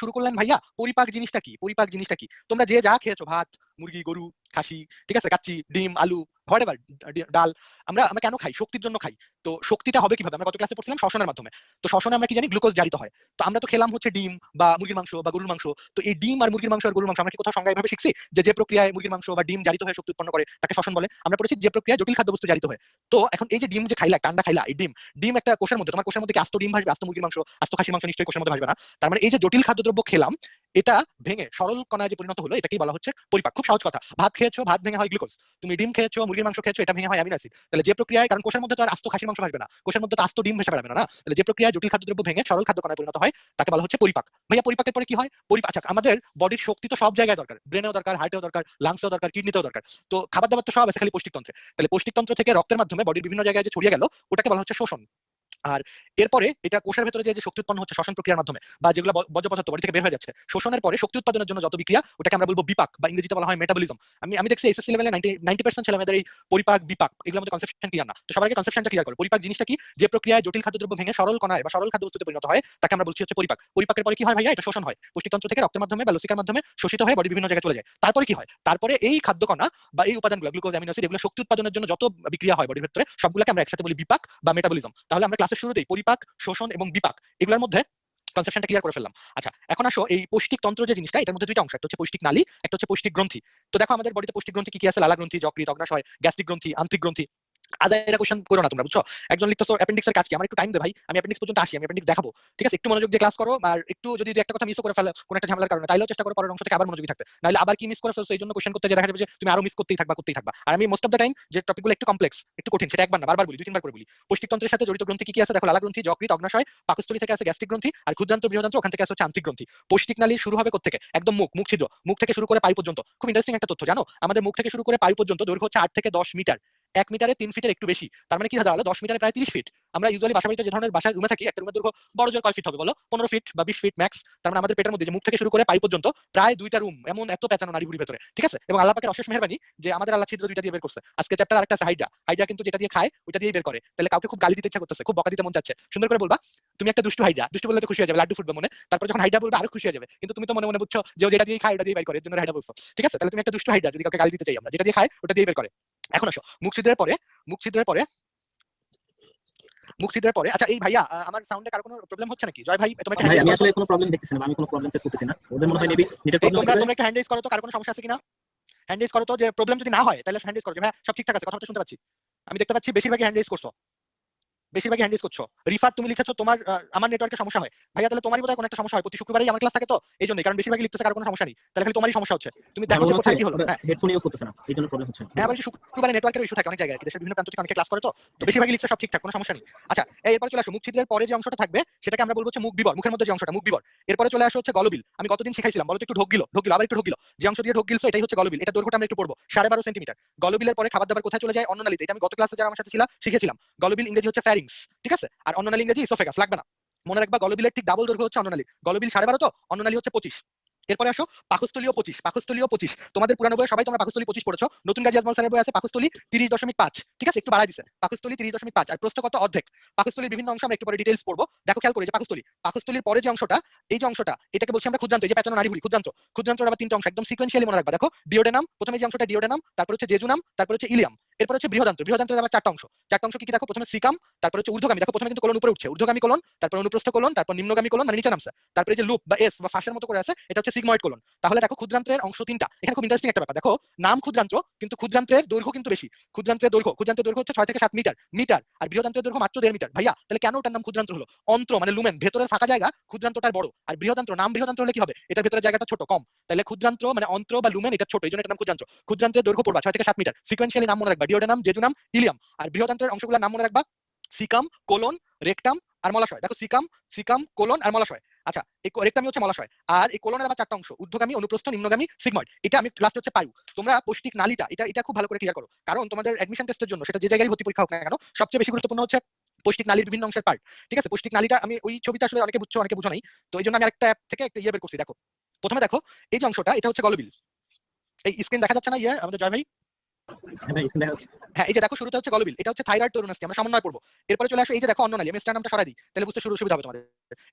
শুরু করলেন ভাইয়া পরিপাক জিনিসটা কি, পরিপাক জিনিসটা কি। তোমরা যে যা খেয়েছো, ভাত, মুরগি, গরু, খাসি, ঠিক আছে, কাচ্চি, ডিম, আলু, হোয়াটএভার, ডাল, আমরা কেন খাই? শক্তির জন্য খাই। তো শক্তিটা হবে কিভাবে? আমরা গত ক্লাসে পড়ছিলাম শ্বসনের মাধ্যমে। তো শ্বসনে আমরা কি জানি? গ্লুকোজ জারিত হয়। তো আমরা তো খেলাম হচ্ছে ডিম বা মুরগির মাংস বা গরুর মাংস। তো এই ডিম আর মুরগির মাংস আর গরুর মাংস আমরা কি কোথাও সংজ্ঞা এভাবে শিখছি যে প্রক্রিয়ায় মুরগির মাংস বা ডিম জারিত হয়ে শক্তি উৎপন্ন করে তাকে শ্বসন বলে? আমরা পড়েছি যে প্রক্রিয়ায় জটিল খাদ্যবস্তু জারিত হয়। তো এখন এই যে ডিম যে খাইলা, একটা আন্ডা খাইলা, এই ডিম ডিম একটা কোষের মধ্যে, তোমার কোষের মধ্যে কি আস্ত ডিম ভাসবে? আস্ত মুরগির মাংস, আস্ত খাসির মাংস নিশ্চয়ই কোষের মধ্যে ভাসবে না। তার মানে এই যে জটিল খাদ্যদ্রব্য খেলাম, এটা ভেঙে সরল কণায় যে পরিণত হলো, এটাকেই বলা হচ্ছে পরিপাক। খুব সহজ কথা, ভাত খেয়েছো, ভাত ভেঙে হয় গ্লুকোজ। তুমি ডিম খেয়েছো, মুরগির মাংস খেয়েছো, এটা ভেঙে হয় অ্যামিনো অ্যাসিড। তাহলে যে প্রক্রিয়ায়, কারণ কোষের মধ্যে তো আর আস্ত খাসির মাংস ভাসবে না, কোষের মধ্যে তো আস্ত ডিম ভেসে বেড়াবে না। তাহলে যে প্রক্রিয়ায় জটিল খাদ্যদ্রব্য ভেঙে সরল খাদ্য কণায় পরিণত হয়, তাকে বলা হচ্ছে পরিপাক। ভাইয়া পরিপাকের পরে কি হয়? আচ্ছা, আমাদের বডির শক্তি তো সব জায়গায় দরকার, ব্রেনেও দরকার, হার্টেও দরকার, লাংসেও দরকার, কিডনিতেও দরকার। তো খাবার দাবার তো সব আছে, খালি পৌষ্টিকতন্ত্রে। তাহলে পৌষ্টিকতন্ত্র থেকে রক্তের মাধ্যমে বডির বিভিন্ন জায়গায় যে ছড়িয়ে গেল, ওটাকে বলা হচ্ছে শোষণ। আর এরপরে এটা কোষের ভেতরে যে শক্তি উৎপন্ন হচ্ছে শ্বসন প্রক্রিয়ার মাধ্যমে, বা যেগুলো বর্জ্য পদার্থ বডি থেকে বের হয়ে যাচ্ছে, শোষণের পরে শক্তি উৎপাদনের জন্য যত বিক্রিয়া, ওটাকে আমরা বলবো বিপাক, বা ইংরেজিতে বলা হয় মেটাবলিজম। আমি দেখছি এসএসসি লেভেলে 90% ছেলেমেয়েদের এই পরিপাক বিপাক এগুলোর মধ্যে কনসেপশন ক্লিয়ার না। তো সবার আগে কনসেপশনটা ক্লিয়ার করো। পরিপাক জিনিসটা কি? যে প্রক্রিয়ায় জটিল খাদ্যদ্রব্য ভেঙে সরল কণায় বা সরল খাদ্যবস্তুতে পরিণত হয়, তাকে আমরা বলছি হচ্ছে পরিপাক। পরিপাকের পরে কি হয় ভাইয়া? এটা শোষণ হয়, পুষ্টিতন্ত্র থেকে রক্তের মাধ্যমে বা লসিকার মাধ্যমে শোষিত হয়ে বডির বিভিন্ন জায়গায় চলে যায়। তারপরে কি হয়? তারপরে এই খাদ্যকণা বা এই উপাদানগুলো, গ্লুকোজ, অ্যামিনো অ্যাসিড, এগুলো শক্তি উৎপাদনের জন্য যত বিক্রিয়া হয় বডির ভেতরে, সবগুলোকে আমরা একসাথে বলি বিপাক বা মেটাবলিজম। তাহলে আমরা ক্লাসের শুরুতেই পরিপাক, শোষণ এবং বিপাক এগুলোর মধ্যে কনসেপশনটা ক্লিয়ার করে ফেললাম। আচ্ছা, এখন আসো এই পৌষ্টিক তন্ত্র যে জিনিসটা, এটার মধ্যে দুইটা অংশ, একটা হচ্ছে পৌষ্টিক নালী, একটা হচ্ছে পৌষ্টিক গ্রন্থি। তো দেখো আমাদের বডিতে পৌষ্টিক গ্রন্থি কি কি আছে? লালা গ্রন্থি, যকৃৎ, অগ্ন্যাশয়, গ্যাস্ট্রিক গ্রন্থি, আন্ত্রিক গ্রন্থি। আজাইরা কোশ্চেন করো না তোমরা, বুঝছো? একজন লিখতেছো অ্যাপেন্ডিক্সের কাজ কি, আমার একটু টাইম দে ভাই, আমি অ্যাপেন্ডিক্স পর্যন্ত আসি, আমি অ্যাপেন্ডিক্স দেখাবো। ঠিক আছে, একটু মনোযোগ দিয়ে ক্লাস করো। আর একটু যদি একটা কথা মিস করে ফেলে কোন একটা ঝামেলার কারণে, তাইলেও চেষ্টা করো পরের অংশ থেকে আবার মনোযোগী থাকতে, নাহলে আবার কি মিস করে ফেলছো এই জন্য কোশ্চেন করতে যে দেখা যাবে যে তুমি আরো মিস করতেই থাকবা। আর আমি মোস্ট অফ দ্য টাইম যে টপিকগুলো একটু কমপ্লেক্স, একটু কঠিন, সেটা একবার না বারবার বলি, 2-3 বার করে বলি। পৌষ্টিকতন্ত্রের সাথে জড়িত গ্রন্থি কি কি আছে দেখো? লালা গ্রন্থি, যকৃৎ, অগ্ন্যাশয়, পাকস্থলী থেকে আছে গ্যাস্ট্রিক গ্রন্থি, আর ক্ষুদ্রান্ত, বৃহদান্ত, ওখান থেকে আছে হচ্ছে আন্ত্রিক গ্রন্থি। পৌষ্টিক নালী শুরু হবে কোত্থেকে? একদম মুখ ছিদ্র, মুখ থেকে শুরু করে পাই পর্যন্ত। খুব ইন্টারেস্টিং একটা তথ্য জানো? আমাদের মুখ থেকে শুরু করে পাই পর্যন্ত দৈর্ঘ্য হচ্ছে 8 থেকে 10 মিটার। 1 মিটারে 3 ফিটের একটু বেশি। তার মানে কি দাঁড়ালো? 10 মিটারে প্রায় 30 ফিট। আমরা ইউজুয়ালি বাসা বাড়িতে যে ধরনের বাসায় রুমে থাকি, একটা রুমের দৈর্ঘ্য বড় জোর কয় ফিট হবে বলো? 15 ফিট বা 20 ফিট ম্যাক্স। তার মানে আমাদের পেটের মধ্যে যে মুখ থেকে শুরু করে পাই পর্যন্ত প্রায় 2টা রুম, এমন এত পেঁচানো নারী ভুঁড়ির ভেতরে। ঠিক আছে, এবং আল্লাহ পাকের অশেষ মেহেরবানি যে আমাদের আল্লাহ ছিদ্র 2টা দিয়ে বের করছে। আজকে চ্যাপ্টার আরেকটা আছে হাইড্রা। হাইড্রা কিন্তু যেটা দিয়ে খায় ওইটা দিয়েই বের করে। তাহলে কাউকে খুব গালি দিতে ইচ্ছা করতেছে, খুব বকা দিতে মন চাচ্ছে, সুন্দর করে বলবা তুমি একটা দুষ্টু হাইড্রা। দুষ্টু বললে তো খুশি হয়ে যাবে, লাড্ডু ফুটবে মনে। তারপর যখন হাইড্রা বলবে আরো খুশি হয়ে যাবে, কিন্তু তুমি তো মনে মনে বুঝছো যে যেটা দিয়ে খায় ওটা দিয়ে বের করে, এর জন্য হাইড্রা বলছো। ঠিক আছে, তাহলে তুমি একটা দুষ্টু হাইড্রা, যদি কাউকে গালি দিতে চাই আমরা, যেটা দিয়ে খায় ওটা দিয়ে বের করে। এখন আসো মুখ ছিদ্রের পরে, মুখ ছিদ্রের পরে মুখ ছিদ্রের পরে আচ্ছা এই ভাইয়া আমার সাউন্ডে কারো কোনো প্রবলেম হচ্ছে নাকি? জয় ভাই তুমি একটা হ্যান্ড ভাই রেজ আমি করো তো। আসলে কোনো প্রবলেম দেখতেছি না, আমি কোনো প্রবলেম ফেস করতেছি না, ওদের মনে হয় মেবি নেটের এই প্রবলেম হতে তোমরা পারে। তোমরা একটা হ্যান্ড রেজ করো তো, কারো কোনো সমস্যা আছে কিনা? হ্যান্ড রেজ করো তো, যে প্রবলেম যদি না হয় তাহলে হ্যান্ড রেজ করো, যে ভাই সব ঠিকঠাক আছে, কথা শুনতে পাচ্ছি। আমি দেখতে পাচ্ছি বেশিরভাগই হ্যান্ড রেজ করছো, বেশিরভাগই হ্যান্ড রেজ করছো। রিফাত তুমি লিখেছো তোমার আমার নেটওয়ার্কের সমস্যা হয়। ভাইয়া তাহলে তোমারই বোধহয় কোনো একটা সমস্যা হয়, প্রতি শুক্রবারই আমার ক্লাস থাকে তো এই জন্যই, কারণ বেশিরভাগই লিখতেছে, কারো কোনো সমস্যা নেই। তাহলে খালি তোমারই সমস্যা হচ্ছে। তুমি ভাই দেখো আমার যে মনে হচ্ছে কোথায় কি হলো। ওটা হ্যাঁ হেডফোন ইউজ করতেছে না, এই জন্য প্রবলেম হচ্ছে। হ্যাঁ, বলছি শুক্রবারে নেটওয়ার্কের ইস্যু থাকে অনেক জায়গায়, দেশের বিভিন্ন প্রান্ত থেকে অনেকে ক্লাস করে, তো বেশিরভাগই লিখছে সব ঠিকঠাক, কোনো সমস্যা নেই। আচ্ছা এরপর চলে আসো মুখ ছিদ্রের পরে যে অংশটা থাকবে সেটাকে আমরা বলবো হচ্ছে মুখ বিবর, মুখের মধ্যে যে অংশটা, মুখ বিবর। এরপরে চলে আসো হচ্ছে গলবিল। আমি গতদিন শিখাইছিলাম, বলো তো একটু ঢোক গিলো, আবার একটু ঢোক গিলো। যে অংশ দিয়ে ঢোক গিলছো এটাই হচ্ছে গলবিল। এটা দৈর্ঘ্যটা আমরা একটু পড়বো 12.5 সেন্টিমিটার। গলবিলের পরে খাবার দাবার কোথায় চলে যায়? অন্ননালীতে। এটা আমি গত ক্লাসে যারা আমার সাথে ছিল শিখেছিলাম। গলবিল ইংরেজি হচ্ছে ফ্যারিংস, ঠিক আছে, আর অন্ননালী ইংরেজি ইসোফেগাস, লাগবে না। মনে রাখবা গলবিলের ঠিক ডাবল দৈর্ঘ্য হচ্ছে অন্ননালী। গলবিল 12.5, তো অন্ননালী হচ্ছে 25। এরপরে আসো পাকস্থলীয় 25, পাকস্থলীয় 25। তোমাদের পুরানো বইয়ে সবাই তোমরা পাকস্থলী 25 পড়েছো, নতুন গাজী আজমল স্যারের বই আছে পাকস্থলী 30.5, ঠিক আছে, একটু বাড়াই দিছে, পাকস্থলী 30.5। আর প্রস্থগত অর্ধেক। পাকস্থলীর বিভিন্ন অংশ আমরা একটু পরে ডিটেইলস পড়বো। দেখো খেয়াল করে যে পাকস্থলীর পরে যে অংশটা, এই যে অংশটা, এটাকে বলছি আমরা ক্ষুদ্রান্ত, এই যে পেঁচানো নাড়িভুঁড়ি, ক্ষুদ্রান্তের আবার 3টা অংশ, একদম সিকোয়েন্সিয়ালি মনে রাখবা। দেখো ডিওডেনাম, প্রথমে যে অংশটা ডিওডেনাম, তারপর হচ্ছে জেজুনাম, তারপর হচ্ছে ইলিয়াম, এরপর হচ্ছে বৃহদান্ত্র। বৃহদান্ত্রের আবার 4টা অংশ। 4টা অংশ কি কি দেখো? প্রথমে সিকাম, তারপর হচ্ছে ঊর্ধ্বগামী, দেখো প্রথমে কিন্তু কোলন উপরে উঠছে, ঊর্ধ্বগামী কোলন, তারপর অনুপ্রস্থ কোলন, তারপর নিম্নগামী কোলন মানে নিচে নামছে, তারপরে যে লুপ বা এস বা ফাঁসের মতো করে আছে এটা হচ্ছে সিগময়েড কোলন। তাহলে দেখো ক্ষুদ্রান্তের অংশ 3টা। এখানে খুব ইন্টারেস্টিং একটা ব্যাপার দেখো, নাম ক্ষুদ্রান্ত্র কিন্তু ক্ষুদ্রান্তের দৈর্ঘ্য কিন্তু বেশি। ক্ষুদ্রান্তের দৈর্ঘ্য হচ্ছে 6 থেকে 7 মিটার মিটার, আর বৃহদান্ত্রের দৈর্ঘ্য মাত্র 1.5 মিটার। ভাইয়া তাহলে কেন ওটার নাম ক্ষুদ্রান্ত্র হলো? অন্ত্র মানে লুমেন, ভেতরের ফাঁকা জায়গা, ক্ষুদ্রান্ত্রটার বড়। আর বৃহদান্ত্র, নাম বৃহদান্ত্র হলে কি হবে? এটার ভেতরের জায়গাটা ছোট, কম। তাহলে ক্ষুদ্রান্ত্র মানে অন্ত্র বা লুমেন এটা ছোট, এই জন্য এটার নাম ক্ষুদ্রান্ত্র। ক্ষুদ্রান্তের দৈর্ঘ্য পড়বা 6 থেকে 7 মিটার। সিকোয়েন্সিয়ালি নাম মনে রাখবা, ডিওডেনাম, জেজুনাম, ইলিয়াম। আর বৃহদান্ত্রের অংশগুলোর নাম মনে রাখবা, সিকাম, কোলন, রেকটাম আর মলাশয়। দেখো সিকাম কোলন আর মলাশয়। আচ্ছা এই রেকটামই হচ্ছে মলাশয়। আর এই কোলনের আবার 4টা অংশ, ঊর্ধ্বগামী, অনুপ্রস্থ, নিম্নগামী, সিগময়েড। এটা আমি লাস্ট হচ্ছে পায়ু। তোমরা পৌষ্টিক নালীটা এটা খুব ভালো করে ক্লিয়ার করো, কারণ তোমাদের অ্যাডমিশন টেস্টের জন্য, সেটা যে জায়গায় ভর্তি পরীক্ষা হোক না কেন, সবচেয়ে বেশি গুরুত্বপূর্ণ হচ্ছে পৌষ্টিক নালীর বিভিন্ন অংশের পার্ট। ঠিক আছে, পৌষ্টিক নালীটা আমি ওই ছবিটা আসলে অনেকে বুঝছো অনেকে বুঝো নাই, তো এই জন্য আমি আরেকটা অ্যাপ থেকে একটা বের করছি। দেখো প্রথমে দেখো এই যে অংশটা, এটা হচ্ছে গলবিল। এই স্ক্রিন দেখা যাচ্ছে না আমাদের জয় ভাই? হ্যাঁ ভাই, স্ক্রিন দেখা যাচ্ছে। হ্যাঁ, এই যে দেখো শুরুতে হচ্ছে গলবিল, এটা হচ্ছে থাইরয়েড তরুণাস্থি, আমরা সমন্বয় পড়বো। এরপরে চলে আসো এই যে দেখো অন্ননালী, আমি স্টার নামটা সরাই দিই তাহলে বুঝতে সুবিধা হবে তোমাদের।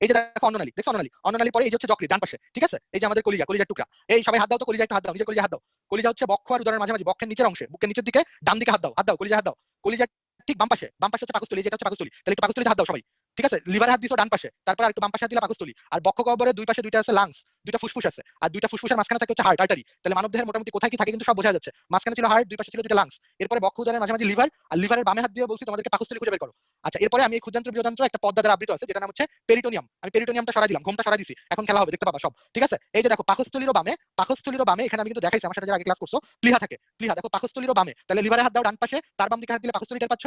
এই যে দেখো অন্ননালী, দেখছো অন্ননালী, অন্ননালী পরে এই যে হচ্ছে যকৃৎ ডান পাশে, ঠিক আছে? এই যে আমাদের কলিজা, কলিজার টুকরা, এই সবাই হাত দাও তো, কলিজা একটু হাত দাও, নিজের কলিজা হাত দাও। কলিজা হচ্ছে বক্ষ আর উদরের মাঝামাঝি, বক্ষের নিচের অংশে, বুকের নিচের দিকে ডান দিকে হাত দাও, হাত দাও, কলিজা হাত দাও। কলিজা ঠিক বাম পাশে, বাম পাশে হচ্ছে পাকস্থলী, যেটা হচ্ছে পাকস্থলী, তাহলে একটু পাকস্থলীতে হাত দাও সবাই। ঠিক আছে, লিভারে হাত দিছো ডান পাশে, তারপর একটু বাম পাশে হাত দিলা পাকস্থলী। আর বক্ষ গহ্বরের দুই পাশে দুইটা আছে লাংস, দুইটা ফুসফুস আছে, আর দুইটা ফুসফুসের মাঝখানে থাকে হচ্ছে হার্ট, আর্টারি। তাহলে মানব দেহের মোটামুটি কোথায় কি থাকে কিন্তু সব বোঝা যাচ্ছে। মাঝখানে ছিল হার্ট, দুই পাশে ছিল দুইটা লাংস, এরপরে বক্ষ উদরের মাঝামাঝি লিভার, আর লিভারের বামে হাত দিয়ে বলছি তোমাদেরকে পাকস্থলী খুঁজে বের করো। আচ্ছা, এরপরে আমি এই ক্ষুদ্রান্ত্র বৃহদান্ত্র একটা পর্দা দ্বারা আবৃত আছে, যেটা নাম হচ্ছে পেরিটোনিয়াম। আমি পেরিটোনিয়ামটা সরাই দিলাম, ঘুমটা সরাই দিছি, এখন খেলা হবে, দেখতে পাবা সব। ঠিক আছে, এই যে দেখো পাকস্থলীরও বামে, পাকস্থলীরও বামে, এখানে আমি কিন্তু দেখাইছি আমার সাথে যারা আগে ক্লাস করছো, প্লীহা থাকে, প্লীহা দেখো পাকস্থলীরও বামে, তাহলে লিভারে হাত দাও ডান পাশে, তার বাম দিকে হাত দিলে পাকস্থলী টের পাচ্ছ,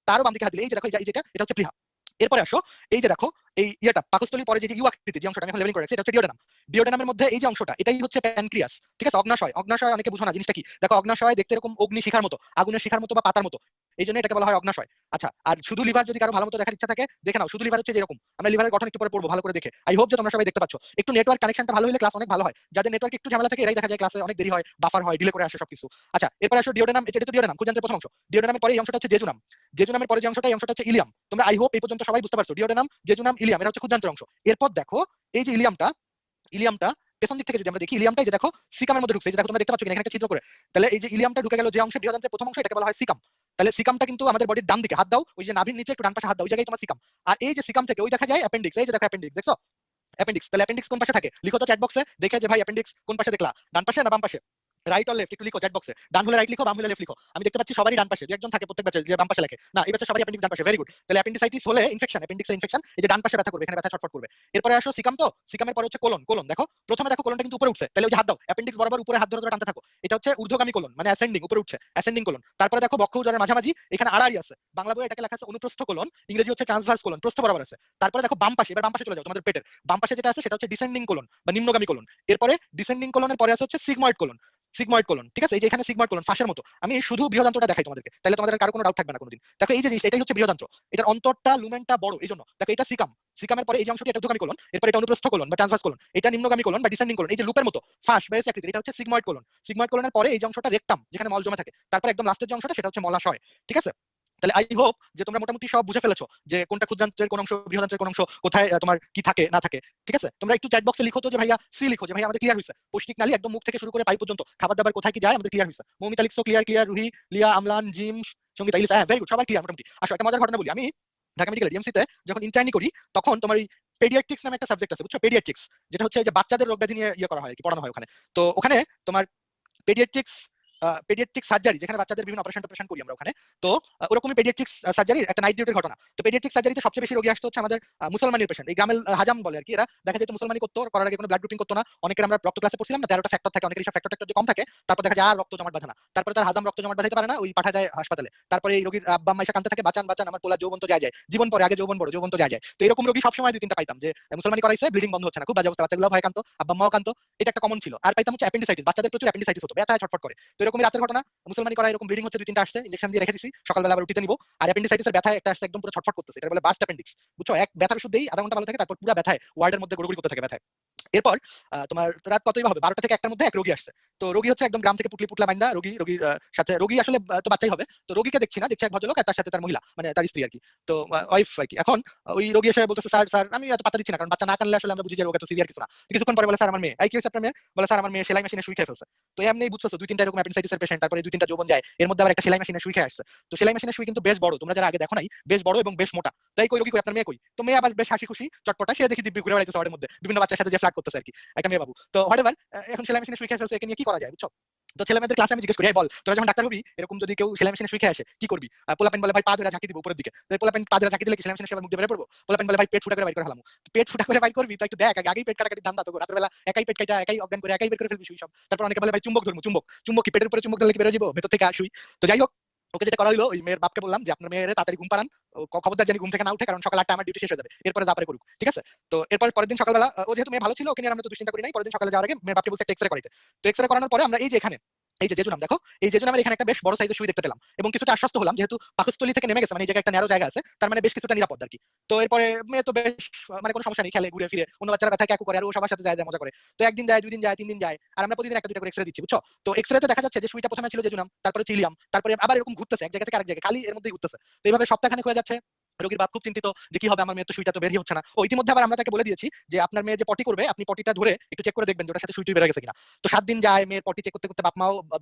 তারও বাম দিকে হাত দিলে এই যে দেখো, এই যেটা এটা হচ্ছে প্লীহা। এরপরে আসো, এই যে দেখো এই ইয়েটা পাকস্থলীর পরে যে ইউ আকৃতি যে অংশটা আমি এখন লেভেলিং করে রাখছি, এটা হচ্ছে ডিওডেনাম। ডিওডেনামের মধ্যে এই যে অংশটা, এটাই হচ্ছে প্যানক্রিয়াস। ঠিক আছে, অগ্নাশয়, অগ্নাশয় অনেকে বুঝো না জিনিসটা কি। দেখো অগ্নাশয় দেখতে এরকম অগ্নি শিখার মতো, আগুনের শিখার মতো বা পাতার মতো, এই জন্য এটাকে বলা হয় অগ্নাশয়। আচ্ছা, আর শুধু লিভার যদি কারো ভালো মতো দেখার ইচ্ছা থাকে দেখে নাও, শুধু লিভার হচ্ছে যেরকম, আমরা লিভারের গঠন একটু পরে পড়বো ভালো করে দেখে। আই হোপ যে তোমরা সবাই দেখতে পাচ্ছ। একটু নেটওয়ার্ক কানেকশনটা ভালো হলে ক্লাস অনেক ভালো হয়, যাদের নেটওয়ার্ক একটু ঝামেলা থাকে এরাই দেখা যায় ক্লাসে অনেক দেরি হয়, বাফার হয়, ডিলে করে আসে সবকিছু। আচ্ছা, এরপর আসো ডিওডেনাম, এটা তো ডিওডেনাম ক্ষুদ্রান্ত্রের প্রথম অংশ। ডিওডেনামের পরে এই অংশটা হচ্ছে জেজুনাম, জেজুনামের পরে যে অংশটা, এই অংশটা হচ্ছে ইলিয়াম। তোমরা আই হোপ এই পর্যন্ত সবাই বুঝতে পারছো, ডিওডেনাম, জেজুনাম, ইলিয়াম, এটা হচ্ছে ক্ষুদ্রান্ত্রের অংশ। এরপর দেখো এই যে ইলিয়ামটা, ইলিয়ামটা পেছন দিক থেকে যদি আমরা দেখি, ইলিয়ামটা এই যে দেখো সিকামের মধ্যে ঢুকছে, এই যে দেখো তোমরা দেখতে পাচ্ছ কিনা এখানে একটা ছিদ্র করে। তাহলে এই যে ইলিয়ামটা ঢুকে গেল যে অংশে, বৃহদান্ত্রের প্রথম অংশ, এটাকে বলা হয় সিকাম। তাহলে সিকামটা কিন্তু আমাদের বডির ডান দিকে, হাত দাও ওই যে নাভির নিচে একটু ডান পাশে হাত দাও, ওই জায়গায় তোমার সিকাম। আর এই যে সিকাম থেকে ওই দেখা যায় অ্যাপেন্ডিক্স, এই যে দেখো অ্যাপেন্ডিক্স, দেখছো অ্যাপেন্ডিক্স। তাহলে অ্যাপেন্ডিক্স কোন পাশে থাকে লিখো তো চ্যাট বক্সে, দেখে যে ভাই অ্যাপেন্ডিক্স কোন পাশে দেখলা, ডান পাশে না বাম পাশে, রাইট অর লেফট একটু লিখো চ্যাট বক্সে। ডান হলে রাইট লিখো, বাম হলে লেফট লিখো। আমি দেখতে পাচ্ছি সবারই ডান পাশে, দু একজন থাকে প্রত্যেক ব্যাচে যে বাম পাশে লেখে না, এই ব্যাচে সবারই অ্যাপেন্ডিক্স ডান পাশে, ভেরি গুড। তাহলে অ্যাপেন্ডিসাইটিস হলে ইনফেকশন, অ্যাপেন্ডিক্সের ইনফেকশন, এই যে ডান পাশে ব্যথা করবে, এখানে ব্যথা ছটফট করবে। এরপরে আসো সিকাম, তো সিকামের পরে হচ্ছে কোলন, কোলন দেখো প্রথমে দেখো কোলনটা কিন্তু উপরে উঠছে, তাহলে ওই যে হাত দাও অ্যাপেন্ডিক্স বরাবর উপরে হাত ধরে ধরে টানতে থাকো, এটা হচ্ছে ঊর্ধ্বগামী কোলন, মানে অ্যাসেন্ডিং, উপরে উঠছে অ্যাসেন্ডিং কোলন। তারপরে দেখো বক্ষ উদরের মাঝামাঝি এখানে আড়াআড়ি আছে, বাংলা বইয়ে এটাকে লেখা আছে অনুপ্রস্থ কোলন, ইংরেজি হচ্ছে ট্রান্সভার্স কোলন, প্রস্থ বরাবর আছে। তারপরে দেখো বাম পাশে, এবার বাম পাশে চলে যাও, তোমাদের পেটের বাম পাশে যেটা আছে সেটা হচ্ছে ডিসেন্ডিং কোলন বা নিম্নগামী কোলন। এরপরে ডিসেন্ডিং কোলনের পরে আছে হচ্ছে সিগময়েড কোলন, সিগময়েড কোলন। ঠিক আছে, এই যে এখানে সিগময়েড কোলন ফাঁসের মতো, আমি শুধু বৃহদান্ত্রটা দেখাই তোমাদেরকে, তাহলে তোমাদের আর কারো কোনো ডাউট থাকবে না কোনোদিন। দেখো এই যে জিনিসটা, এটাই হচ্ছে বৃহদান্ত্র, এটার অন্তরটা লুমেনটা বড়, এই জন্য দেখো এটা সিকাম, সিকামের পরে এই যে অংশটি এটা ঊর্ধ্বগামী কোলন, এরপর এটা অনুপ্রস্থ কোলন বা ট্রান্সভার্স কোলন, এটা নিম্নগামী কোলন বা ডিসেন্ডিং কোলন, এই যে লুপের মতো ফাঁস বা এস আকৃতির, এটা হচ্ছে সিগময়েড কোলন। সিগময়েড কোলনের পরে এই যে অংশটা রেকটাম, যেখানে মল জমে থাকে, তারপর একদম লাস্টের যে অংশটা সেটা হচ্ছে মলাশয়। ঠিক আছে, তাহলে আই হোপ যে তোমরা মোটামুটি সব বুঝে ফেলেছো যে কোনটা ক্ষুদ্রান্ত্রের কোন অংশ, বৃহদান্ত্রের কোন অংশ, কোথায় তোমার কি থাকে না থাকে। ঠিক আছে, তোমরা একটু চ্যাট বক্সে লিখো তো যে ভাইয়া সি লিখো, যে ভাইয়া আমাদের ক্লিয়ার হয়েছে, পৌষ্টিক নালী একদম মুখ থেকে শুরু করে পাই পর্যন্ত খাবার দাবার কোথায় কি যায় আমাদের ক্লিয়ার হয়েছে। মৌমিতা লিখছো ক্লিয়ার, ক্লিয়ার, রুহি, লিয়া, আমলান, জিম, সঙ্গীতা, ইলিসা, হ্যাঁ ভেরি গুড, সবাই ক্লিয়ার মোটামুটি। আসো একটা মজার ঘটনা বলি, আমি ঢাকা মেডিকেল ডিএমসি তে যখন ইন্টার্নি করি তখন তোমার এই পেডিয়াট্রিক্স নামে একটা সাবজেক্ট আছে, বুঝছো পেডিয়াট্রিক্স, যেটা হচ্ছে যে বাচ্চাদের রোগ ব্যাধি নিয়ে ইয়ে করা হয়, কি পড়ানো হয় ওখানে। তো ওখানে তোমার পেডিয়াট্রিক্স, পেডিয়াট্রিক সার্জারি, যেখানে বাচ্চাদের বিভিন্ন অপারেশন টপারেশন করি আমরা ওখানে। তো ওরকমই পেডিয়াট্রিক্স সার্জারির একটা নাইট ডিউটির ঘটনা। তো পেডিয়াট্রিক সার্জারিতে সবচেয়ে বেশি রোগী আসতো হচ্ছে আমাদের মুসলমানের পেশেন্ট, এই গ্রামের হাজাম বলে আর কি, এরা দেখা যেত মুসলমানি করতো, করার আগে কোনো ব্লাড গ্রুপিং করতো না। অনেকের আমরা রক্ত ক্লাসে পড়ছিলাম না, 13টা ফ্যাক্টর থাকে, অনেকের সব ফ্যাক্টর ট্যাক্টর যে কম থাকে, তারপর দেখা যায় আর রক্ত জমাট বাঁধে না, তারপরে তার হাজাম রক্ত জমাট বাঁধাইতে পারে না, ওই পাঠা যায় হাসপাতালে। তারপরে এই রোগীর আব্বা আম্মা এসে কাঁদতে থাকে, বাঁচান বাঁচান আমার পোলা যৌবন তো যায় যায়, জীবন পরে, আগে যৌবন বড়, যৌবন তো যায় যায়। তো এরকম রোগী সবসময় দুই তিনটা পাইতাম, যে মুসলমানি করাইছে, ব্লিডিং বন্ধ হচ্ছে না, খুব বাজে অবস্থা, বাচ্চাগুলো ভয় কান্ত, আব্বা আম্মাও কান্ত, এটা একটা কমন ছিল। আর পাইতাম হচ্ছে অ্যাপেন্ডিসাইটিস, বাচ্চাদের প্রচুর অ্যাপেন্ডিসাইটিস হতো, ব্যথায় ছটফট করে। তো এরকমই রাতের ঘটনা, মুসলমানি করা এরকম ব্লিডিং হচ্ছে, দুই তিনটা আসছে, ইনজেকশন দিয়ে রেখে দিছি, সকালবেলা আবার উঠিতে নিব। আর অ্যাপেন্ডিসাইটিসের ব্যথা একটা আসছে একদম পুরো ছটফট করতেছে, এটা বলে বাস্ট অ্যাপেন্ডিক্স, বুঝছো, এক ব্যথার ওষুধ দেই আধা ঘন্টা ভালো থাকে, তারপর পুরো ব্যথায় ওয়ার্ডের মধ্যে গড়গড়ি করতে থাকে ব্যথায়। এরপর তোমার রাত কতই হবে, 12টা থেকে 1টার মধ্যে এক রোগী আসছে। তো রোগী হচ্ছে একদম গ্রাম থেকে পুটলি পুটলা বাইন্দা, রোগীর সাথে, রোগী আসলে তো বাচ্চাই হবে, তো রোগীকে দেখছি না, দেখছি এক ভদ্রলোক আর তার সাথে তার মহিলা, মানে তার স্ত্রী আর কি, তো ওয়াইফ আর কি। এখন ওই রোগী এসে বলতেছে স্যার স্যার, আমি এত পাত্তা দিচ্ছি না, কারণ বাচ্চা না কানলে আসলে আমরা বুঝি যে রোগ এত সিভিয়ার কিছু না। তো কিছুক্ষণ পরে বলে স্যার আমার মেয়ে, কি হয়েছে আপনার মেয়ের, বলে স্যার আমার মেয়ে সেলাই মেশিনে সুই খেয়ে ফেলছে। তো এমনি বুঝতেছো দুই তিনটা এরকম অ্যাপেন্ডিসাইটিসের পেশেন্ট, তারপরে দুই তিনটা যৌবন যায়, এর মধ্যে আবার একটা সেলাই মেশিনে সুই খেয়ে আসছে। তো সেলাই মেশিনের সুই কিন্তু বেশ বড়, তোমরা যারা আগে দেখো নাই, বেশ বড় এবং বেশ মোটা। তাই কই রোগী কই আপনার মেয়ে কই, তো মেয়ে আবার বেশ হাসি খুশি চটপটা, সে দেখি দিব্যি ঘুরে বেড়াইতেছে ওয়ার্ডের মধ্যে, বিভিন্ন বাচ্চার সাথে যে ফ্লার্ট করতেছে আর কি, একটা মেয়ে বাবু। তো হোয়াটএভার, এখন সেলাই মেশিনে সুই খেয়ে ফেলছে, একে নিয়ে কি করা যায়, বুঝছো। তো ছেলে মেয়েদের ক্লাসে আমি জিজ্ঞেস করি, বল তোরা যখন ডাক্তার হবি, এরকম যদি কেউ সেলাই মেশিনে সুই খেয়ে আসে কি করবি। পোলাপেন বলে ভাই পা ধরে ঝাঁকি দিব উপরের দিকে, পোলাপেন পা ধরে ঝাঁকি দিলে কি সেলাই মেশিনে সেবার মুখ দিয়ে বের পড়বো। পোলাপেন বলে ভাই পেট ফুটা করে বাইর করে হালামু, পেট ফুটা করে বাইর করবি তো একটু দেখ, আগেই পেট কাটাকাটি ধান্দা, তো রাতের বেলা একাই পেট কাটা, একাই অজ্ঞান করে, একাই বের করে ফেলবি সুই সব। তারপর অনেকে বলে ভাই চুম্বক ধরবো, চুম্বক, চুম্বক কি পেটের উপরে চুম্বক দিলে কি বেরো যাবো ভেতর থেকে সুই। তো যাই হোক, ওকে যেটা করা হলো, ওই মেয়ের বাপকে বললাম যে আপনার মেয়ের তাড়াতাড়ি ঘুম পাড়ান, খবরদার জানি ঘুম থেকে না উঠে, কারণ সকাল 8টা আমার ডিউটি শেষ হয়ে যাবে, এরপরে যা পারে করুক। ঠিক আছে, তো এরপর পরের দিন সকালবেলা, ও যেহেতু মেয়ে ভালো ছিল, ওকে নিয়ে আমরা তো দুশ্চিন্তা করি নাই, পরের দিন সকালে যাওয়ার আগে মেয়ের বাপকে বলছে এক্সরে করাইতে। তো এক্সরে করানোর পরে আমরা এই যে এখানে এই যে জেজুনাম দেখো, এই জেজুনামের এখানে একটা বেশ বড় সাইজের সুই দেখতে পেলাম এবং কিছুটা আশ্বস্ত হলাম যেহেতু পাকস্থলী থেকে নেমে গেছে, মানে এই জায়গায় একটা ন্যারো জায়গা আছে, তার মানে বেশ কিছুটা নিরাপদ আর কি। তো এরপরে মেয়ে তো বেশ মানে কোনো সমস্যা নেই, খেলে ঘুরে ফিরে, অন্য বাচ্চারা ব্যথা ক্যাকু করে আর ও সবার সাথে যায় যায় মজা করে। তো একদিন যায়, 2 দিন যায়, 3 দিন যায়, আর আমরা প্রতিদিন একটা দুটো করে এক্সরে দিচ্ছি, বুঝছো? তো এক্সরেতে দেখা যাচ্ছে যে সুইটা প্রথমে ছিল জেজুনাম, তারপরে চিলিয়াম, তারপরে আবার এরকম ঘুরতেছে এক জায়গা থেকে আরেক জায়গায়, খালি এর মধ্যেই ঘুরতেছে। তো এইভাবে সপ্তাহখানেক হয়ে যাচ্ছে। রোগীর বাপ খুব চিন্তিত যে কি হবে, আমার মেয়ে তো সুইটা তো বেরই হচ্ছে না। ও ইতিমধ্যে আবার আমরা তাকে বলে দিয়েছি যে আপনার মেয়ে যে পটি করবে, আপনি পটিটা ধরে একটু চেক করে দেখবেন যে ওটার সাথে সুইটুই বেরো গেছে কিনা। তো 7 দিন যায়, মেয়ের পটি চেক করতে করতে বাপ মাও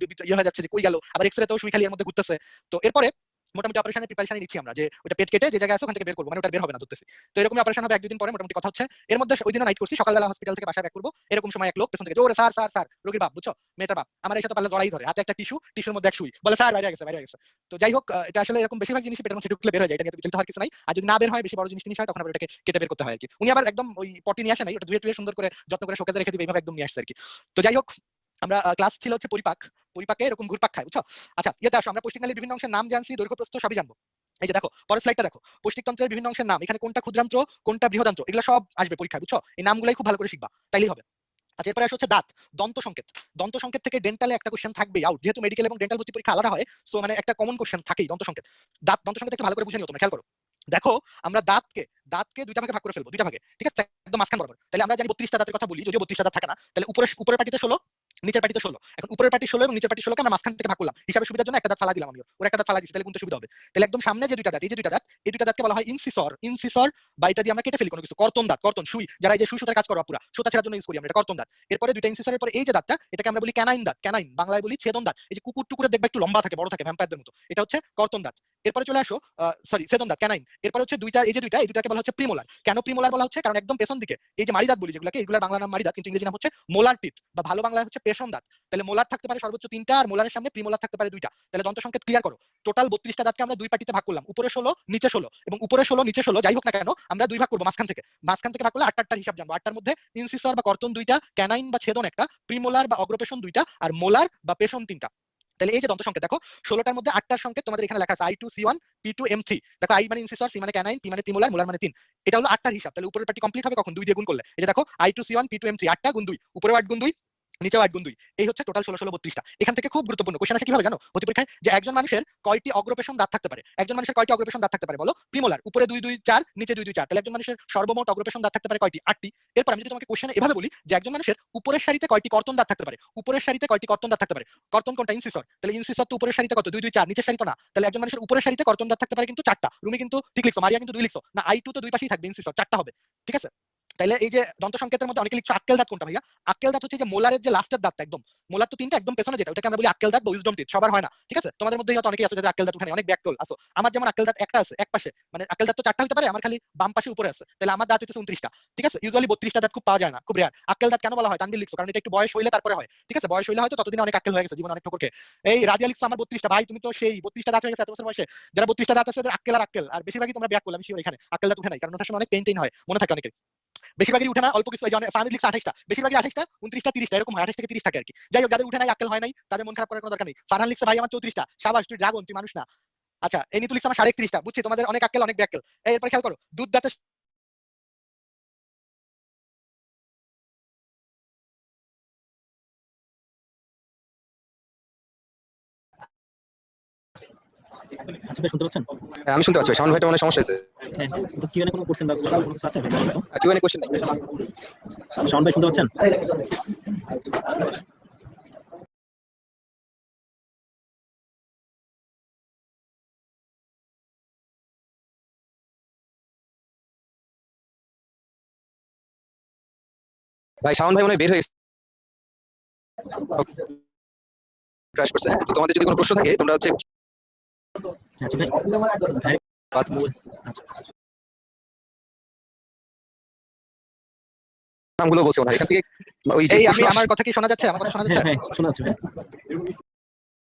ইয়ে হয়ে যাচ্ছে যে কই গেল, আবার এক্সরেতেও সুই খালি এর মধ্যে ঘুরতেছে। তো এরপরে মোটামুটি অপারেশনের প্রিপারেশন নিচ্ছি আমরা, যে ওটা পেট কেটে যে জায়গায় আছে ওখান থেকে বের করবো, মানে ওটা বের হবে না ধরতেছি। তো এরকম অপারেশন হবে 1-2 দিন পরে মোটামুটি কথা হচ্ছে। এর মধ্যে ওই দিনও নাইট করছি, সকালবেলা হসপিটাল থেকে বাসায় ব্যাক করবো, এরকম সময় এক লোক পেছন থেকে জোরে স্যার স্যার স্যার, রোগীর বাপ বুঝছো, মেয়েটার বাপ, আমার এই সাথে পারলে জড়াই ধরে, হাতে একটা টিস্যু, টিস্যুর মধ্যে এক সুই, বলে স্যার বাইরে গেছে বাইরে গেছে। তো যাই হোক, এটা আসলে এরকম বেশিরভাগ জিনিস পেটের মধ্যে ঢুকলে বের হয়ে যায়, এটা নিয়ে চিন্তা হওয়ার কিছু নাই। আর যদি না বের হয়, বেশি বড় জিনিস হয়, তখন আবার এটাকে কেটে বের করতে হয় আর কি। উনি আবার একদম ওই পটি নিয়ে আসে নাই, ওটা ধুয়ে টুয়ে সুন্দর করে যত্ন করে শোকেজে রেখে দিবে, এইভাবে একদম নিয়ে আসছে আর কি। তো যাই হোক, আমরা ক্লাস ছিল হচ্ছে পরিপাক, পরিপাকে এরকম ঘুরপাক খায়, বুঝছো? আচ্ছা, ইয়েতে আসো, আমরা পৌষ্টিকনালীর বিভিন্ন অংশের নাম জানছি, দৈর্ঘ্য প্রস্থ সবই জানবো। এই যে দেখো পরের স্লাইডটা দেখো, পৌষ্টিকতন্ত্রের বিভিন্ন অংশের নাম, এখানে কোনটা ক্ষুদ্রান্ত্র কোনটা বৃহদান্ত্র এগুলো সব আসবে পরীক্ষায়, বুঝছো? এই নামগুলাই খুব ভালো করে শিখবা, তাইলেই হবে। আচ্ছা, এরপরে আসে হচ্ছে দাঁত, দন্ত সংকেত। দন্ত সংকেত থেকে ডেন্টালে একটা কোশ্চেন থাকবেই আউট, যেহেতু মেডিকেল এবং ডেন্টাল ভর্তি পরীক্ষা আলাদা হয়, সো মানে একটা কমন কোশ্চেন থাকেই দন্ত সংকেত। দাঁত, দন্ত সংকেত একটু ভালো করে বুঝে নিও তোমরা, খেয়াল করো। দেখো, আমরা দাঁতকে দাঁতকে দুইটা ভাগে ভাগ করে ফেলবো, দুইটা ভাগে, ঠিক আছে, একদম মাঝখান বরাবর। তাহলে আমরা জানি 32টা দাঁতের কথা বলি, যদিও 32টা দাঁত থাকে না। তাহলে উপরের পাটিতে 16, নিচের পাটিতে 16। এখন উপরের পাটি 16 এবং নিচের পাটি 16 কে আমরা মাঝখান থেকে ভাগ করলাম, হিসাবে সুবিধার জন্য একটা দাঁত ফালা দিলাম, আমি ওর একটা দাঁত ফালা দিচ্ছি, তাহলে কোনটা সুবিধা হবে? তাহলে একদম সামনে যে দুইটা দাঁত, এই যে দুইটা দাঁত, এই দুইটা দাঁতকে বলা হয় ইনসিসর। ইনসিসর বা এটা দিয়ে আমরা কেটে ফেলি কোনো কিছু, কর্তন দাঁত, কর্তন সুই, যারা এই যে সুই সুতার কাজ করো পুরা সুতা ছেঁড়ার জন্য ইউজ করি আমরা, এটা কর্তন দাঁত। এরপরে দুইটা ইনসিসরের পরে এই যে দাঁতটা, এটাকে আমরা বলি ক্যানাইন দাঁত, ক্যানাইন বাংলায় বলি ছেদন দাঁত। এই যে কুকুর টুকুরে দেখবে একটু লম্বা থাকে, বড় থাকে, ভ্যাম্পায়ারদের মতো, এটা হচ্ছে কর্তন দাঁত। এরপরে চলে আসো, সরি ছেদন দাঁত, ক্যানাইন। এরপর হচ্ছে দুইটা, এই যে দুইটা, এই দুইটাকে বলা হচ্ছে প্রিমোলার। কেন প্রিমোলার বলা হচ্ছে? কারণ একদম পেছন দিকে এই যে মারি দাঁত বলি যেগুলোকে, এগুলোর বাংলা নাম মারি দাঁত, কিন্তু ইংরেজি নাম হচ্ছে মোলার টিথ, বা ভালো বাংলায় হচ্ছে পেশন দাঁত। তাহলে মোলার থাকতে পারে সর্বোচ্চ 3টা, আর মোলারের সামনে প্রিমোলার থাকতে পারে 2টা। তাহলে দন্ত সংকেত ক্লিয়ার করো। টোটাল 32টা দাঁতকে আমরা দুই পার্টিতে ভাগ করলাম, উপরে 16 নিচে 16, এবং উপরে 16 নিচে 16 যাই হোক না কেন আমরা দুই ভাগ করবো মাঝখান থেকে। মাঝখান থেকে ভাগ করলে 8টার হিসাব জানবো। 8টার মধ্যে ইনসিসর বা কর্তন 2টা, ক্যানাইন বা ছেদন একটা, প্রিমোলার বা অগ্রপেশন 2টা, আর মোলার বা পেশন 3টা। তাহলে এই যে দন্ত সংকেত দেখো, 16টার মধ্যে 8টার সংকেত তোমাদের এখানে লেখা আছে I2C1 P2M3। দেখো, I মানে ইনসিসর, C মানে ক্যানাইন, P মানে প্রিমোলার, মোলার মানে 3। এটা হলো 8টার হিসাব। তাহলে উপরের পার্টি কমপ্লিট হবে কখন? 2 দিয়ে গুণ করলে। এই যে দেখো, I2C1 P2M3, 8টা গুণ 2, উপরে 8 গুণ 2, নিচেও 8 গুণ 2, এই হচ্ছে টোটাল 16 16 32টা। এখান থেকে খুব গুরুত্বপূর্ণ কোশ্চেন আসে কিভাবে জানো ভর্তি পরীক্ষায়, যে একজন মানুষের কয়টি অগ্রপেশন দাঁত থাকতে পারে? একজন মানুষের কয়টি অগ্রপেশন দাঁত থাকতে পারে বলো? প্রিমোলার উপরে 2 2 4, নিচে 2 2 4, তাহলে একজন মানুষের সর্বমোট অগ্রপেশন দাঁত থাকতে পারে কয়টি? 8টি। এরপর আমি যদি তোমাকে কোশ্চেনে এভাবে বলি যে একজন মানুষের উপরের সারিতে কয়টি কর্তন দাঁত থাকতে পারে? উপরের সারিতে কয়টি কর্তন দাঁত থাকতে পারে? কর্তন কোনটা? ইনসিসর। তাহলে ইনসিসর তো উপরের সারিতে কত? 2 2 4, নিচের সারি তো না। তাহলে একজন মানুষের উপরের সারিতে কর্তন দাঁত থাকতে পারে কিন্তু 4টা। রুমি কিন্তু ঠিক লিখছো, মারিয়া কিন্তু 2 লিখছো না, I2 তো দুই পাশেই থাকবে, ইনসিসর 4টা হবে, ঠিক আছে? তাইলে এই যে দন্ত সংকেতের মধ্যে অনেকে লিখছো আক্কেল দাঁত, কোনটা ভাইয়া? আক্কেল দাঁত হচ্ছে যে মোলারের যে লাস্টের দাঁতটা, একদম মোলার তো 3টা, একদম পেছনে যেটা, ওটাকে আমরা বলি আক্কেল দাঁত বা উইজডম টিথ। সবার হয় না, ঠিক আছে? তোমাদের মধ্যে হয়তো অনেকেই আছে যে আক্কেল দাঁত উঠানে, অনেক ব্যাকটোল আছো। আমার যেমন আক্কেল দাঁত একটা আছে এক পাশে, মানে আক্কেল দাঁত তো 4টা হতে পারে, আমার খালি বাম পাশে উপরে আছে, তাহলে আমার দাঁত হচ্ছে 29টা, ঠিক আছে? ইউজুয়ালি 32টা দাঁত খুব পাওয়া যায় না, খুব রেয়ার। আক্কেল দাঁত কেন বলা হয়? তানভীর লিখছো কারণ এটা একটু বয়স হইলে তারপরে হয়, ঠিক আছে? বয়স হইলে হয়তো ততদিনে অনেক আক্কেল হয়ে গেছে, জীবন অনেক ঠোকরকে। এই রাজিয়া লিখছো আমার 32টা, ভাই তুমি তো সেই 32টা দাঁত হয়ে গেছে এত বছর বয়সে। যারা 32টা দাঁত আছে তাদের আক্কেল আর আক্কেল, আর বেশিরভাগই তোমরা ব্যাক করলাম শিওর, এখানে আক্কেল দাঁত উঠে নাই, কারণ ওটার সময় অনেক পেইন টেইন হয়, মনে থাকে অনেকের। বেশিরভাগই উঠে না, অল্প কিছু, এই যে ফার্মিল লিখছে 28টা, বেশিরভাগই 28টা 29টা 30টা এরকম হয়, 28 থেকে 30 থাকে আর কি। যাই হোক, যাদের উঠে নাই, আক্কেল হয় নাই, তাদের মন খারাপ করার কোনো দরকার নেই। ফারহান লিখছে ভাই আমার 34টা, সাবাস, তুই ড্রাগন, তুই মানুষ না। আচ্ছা, এই নিতু লিখছে আমার 31টা, বুঝছি তোমাদের অনেক আক্কেল অনেক ব্যাক্কেল। এরপর খেয়াল করো, দুধ দাঁতের আচ্ছা ভাই, শুনতে পাচ্ছেন? হ্যাঁ, আমি শুনতে পাচ্ছি ভাই, সাউন্ড ভাইটা মানে সমস্যা হয়েছে। হ্যাঁ, তো কিউএনএ কোনো কোশ্চেন বা কোনো কিছু আছে? কিউএনএ কোশ্চেন শাওন ভাই, শুনতে পাচ্ছেন? ভাই, সাউন্ড ভাই মনে হয় বের হয়ে ক্র্যাশ করছে। তো তোমাদের যদি কোনো প্রশ্ন থাকে তোমরা হচ্ছে আচ্ছা ভাই, ভাই, আচ্ছা নামগুলো বলছি না এখান থেকে, ওই যে এই আমি, প্রশ্ন আমার কথা কি শোনা যাচ্ছে? আমার কথা শোনা হ্যাঁ যাচ্ছে? হ্যাঁ, শোনা যাচ্ছে ভাই।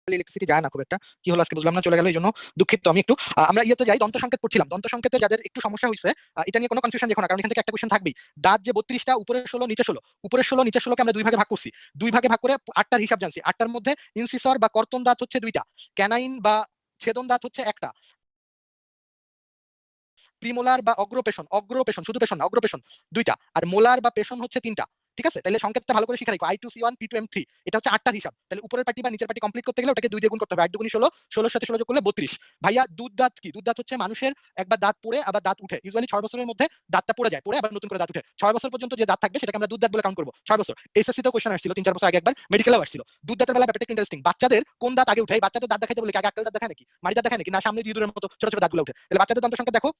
ইলেকট্রিসিটি যায় না খুব একটা, কি হলো আজকে বুঝলাম না, চলে গেল, এই জন্য দুঃখিত আমি একটু। আমরা ইয়েতে যাই, দন্ত সংকেত পড়ছিলাম। দন্ত সংকেতে যাদের একটু সমস্যা হয়েছে, এটা নিয়ে কোনো কনফিউশন দেখো না, কারণ এখান থেকে একটা কোশ্চেন থাকবেই। দাঁত যে 32টা, উপরে 16 নিচে 16, উপরে 16 নিচে 16কে আমরা দুই ভাগে ভাগ করছি, দুই ভাগে ভাগ করে 8টার হিসাব জানছি। 8টার মধ্যে ইনসিসর বা কর্তন দাঁত হচ্ছে 2টা, ক্যানাইন বা ছেদন দাঁত হচ্ছে একটা, প্রিমোলার বা অগ্রপেশন, অগ্রপেশন শুধু পেশন না, অগ্রপেশন 2টা, আর মোলার বা পেশন হচ্ছে 3টা, ঠিক আছে? তাহলে সংকেতটা ভালো করে শিখে রাখো। I2 C1 P2 M3 এটা হচ্ছে 8টার হিসাব। তাহলে উপরের পার্টি বা নিচের পার্টি কমপ্লিট করতে গেলে ওটাকে 2 দিয়ে গুণ করতে হবে। 8 দুগুণে 16, 16 এর সাথে 16 যোগ করলে 32। ভাইয়া দুধ দাঁত কি? দুধ দাঁত হচ্ছে মানুষের একবার দাঁত পড়ে আবার দাঁত উঠে। ইউজুয়ালি 6 বছরের মধ্যে দাঁতটা পড়ে যায়, পড়ে আবার নতুন করে দাঁত উঠে। 6 বছর পর্যন্ত যে দাঁত থাকবে সেটাকে আমরা দুধ দাঁত বলে কাউন্ট করব। 6 বছর। এসএসসি তেও কোশ্চেন আসছিল 3-4 বছর আগে একবার, মেডিকেলেও আসছিল। দুধ দাঁতের বেলা ব্যাপারটা একটু ইন্টারেস্টিং। বাচ্চাদের কোন দাঁত আগে উঠে? এই বাচ্চাদের দাঁত দেখাইতে বলে কি আগে আক্কেল দাঁত দেখায় নাকি? মাড়ি দাঁত দেখায় নাকি? না সামনে ইঁদুরের মতো ছোট ছোট দাঁতগুলো উঠে। তাহলে বাচ্চাদের দন্ত সংখ্যা দেখো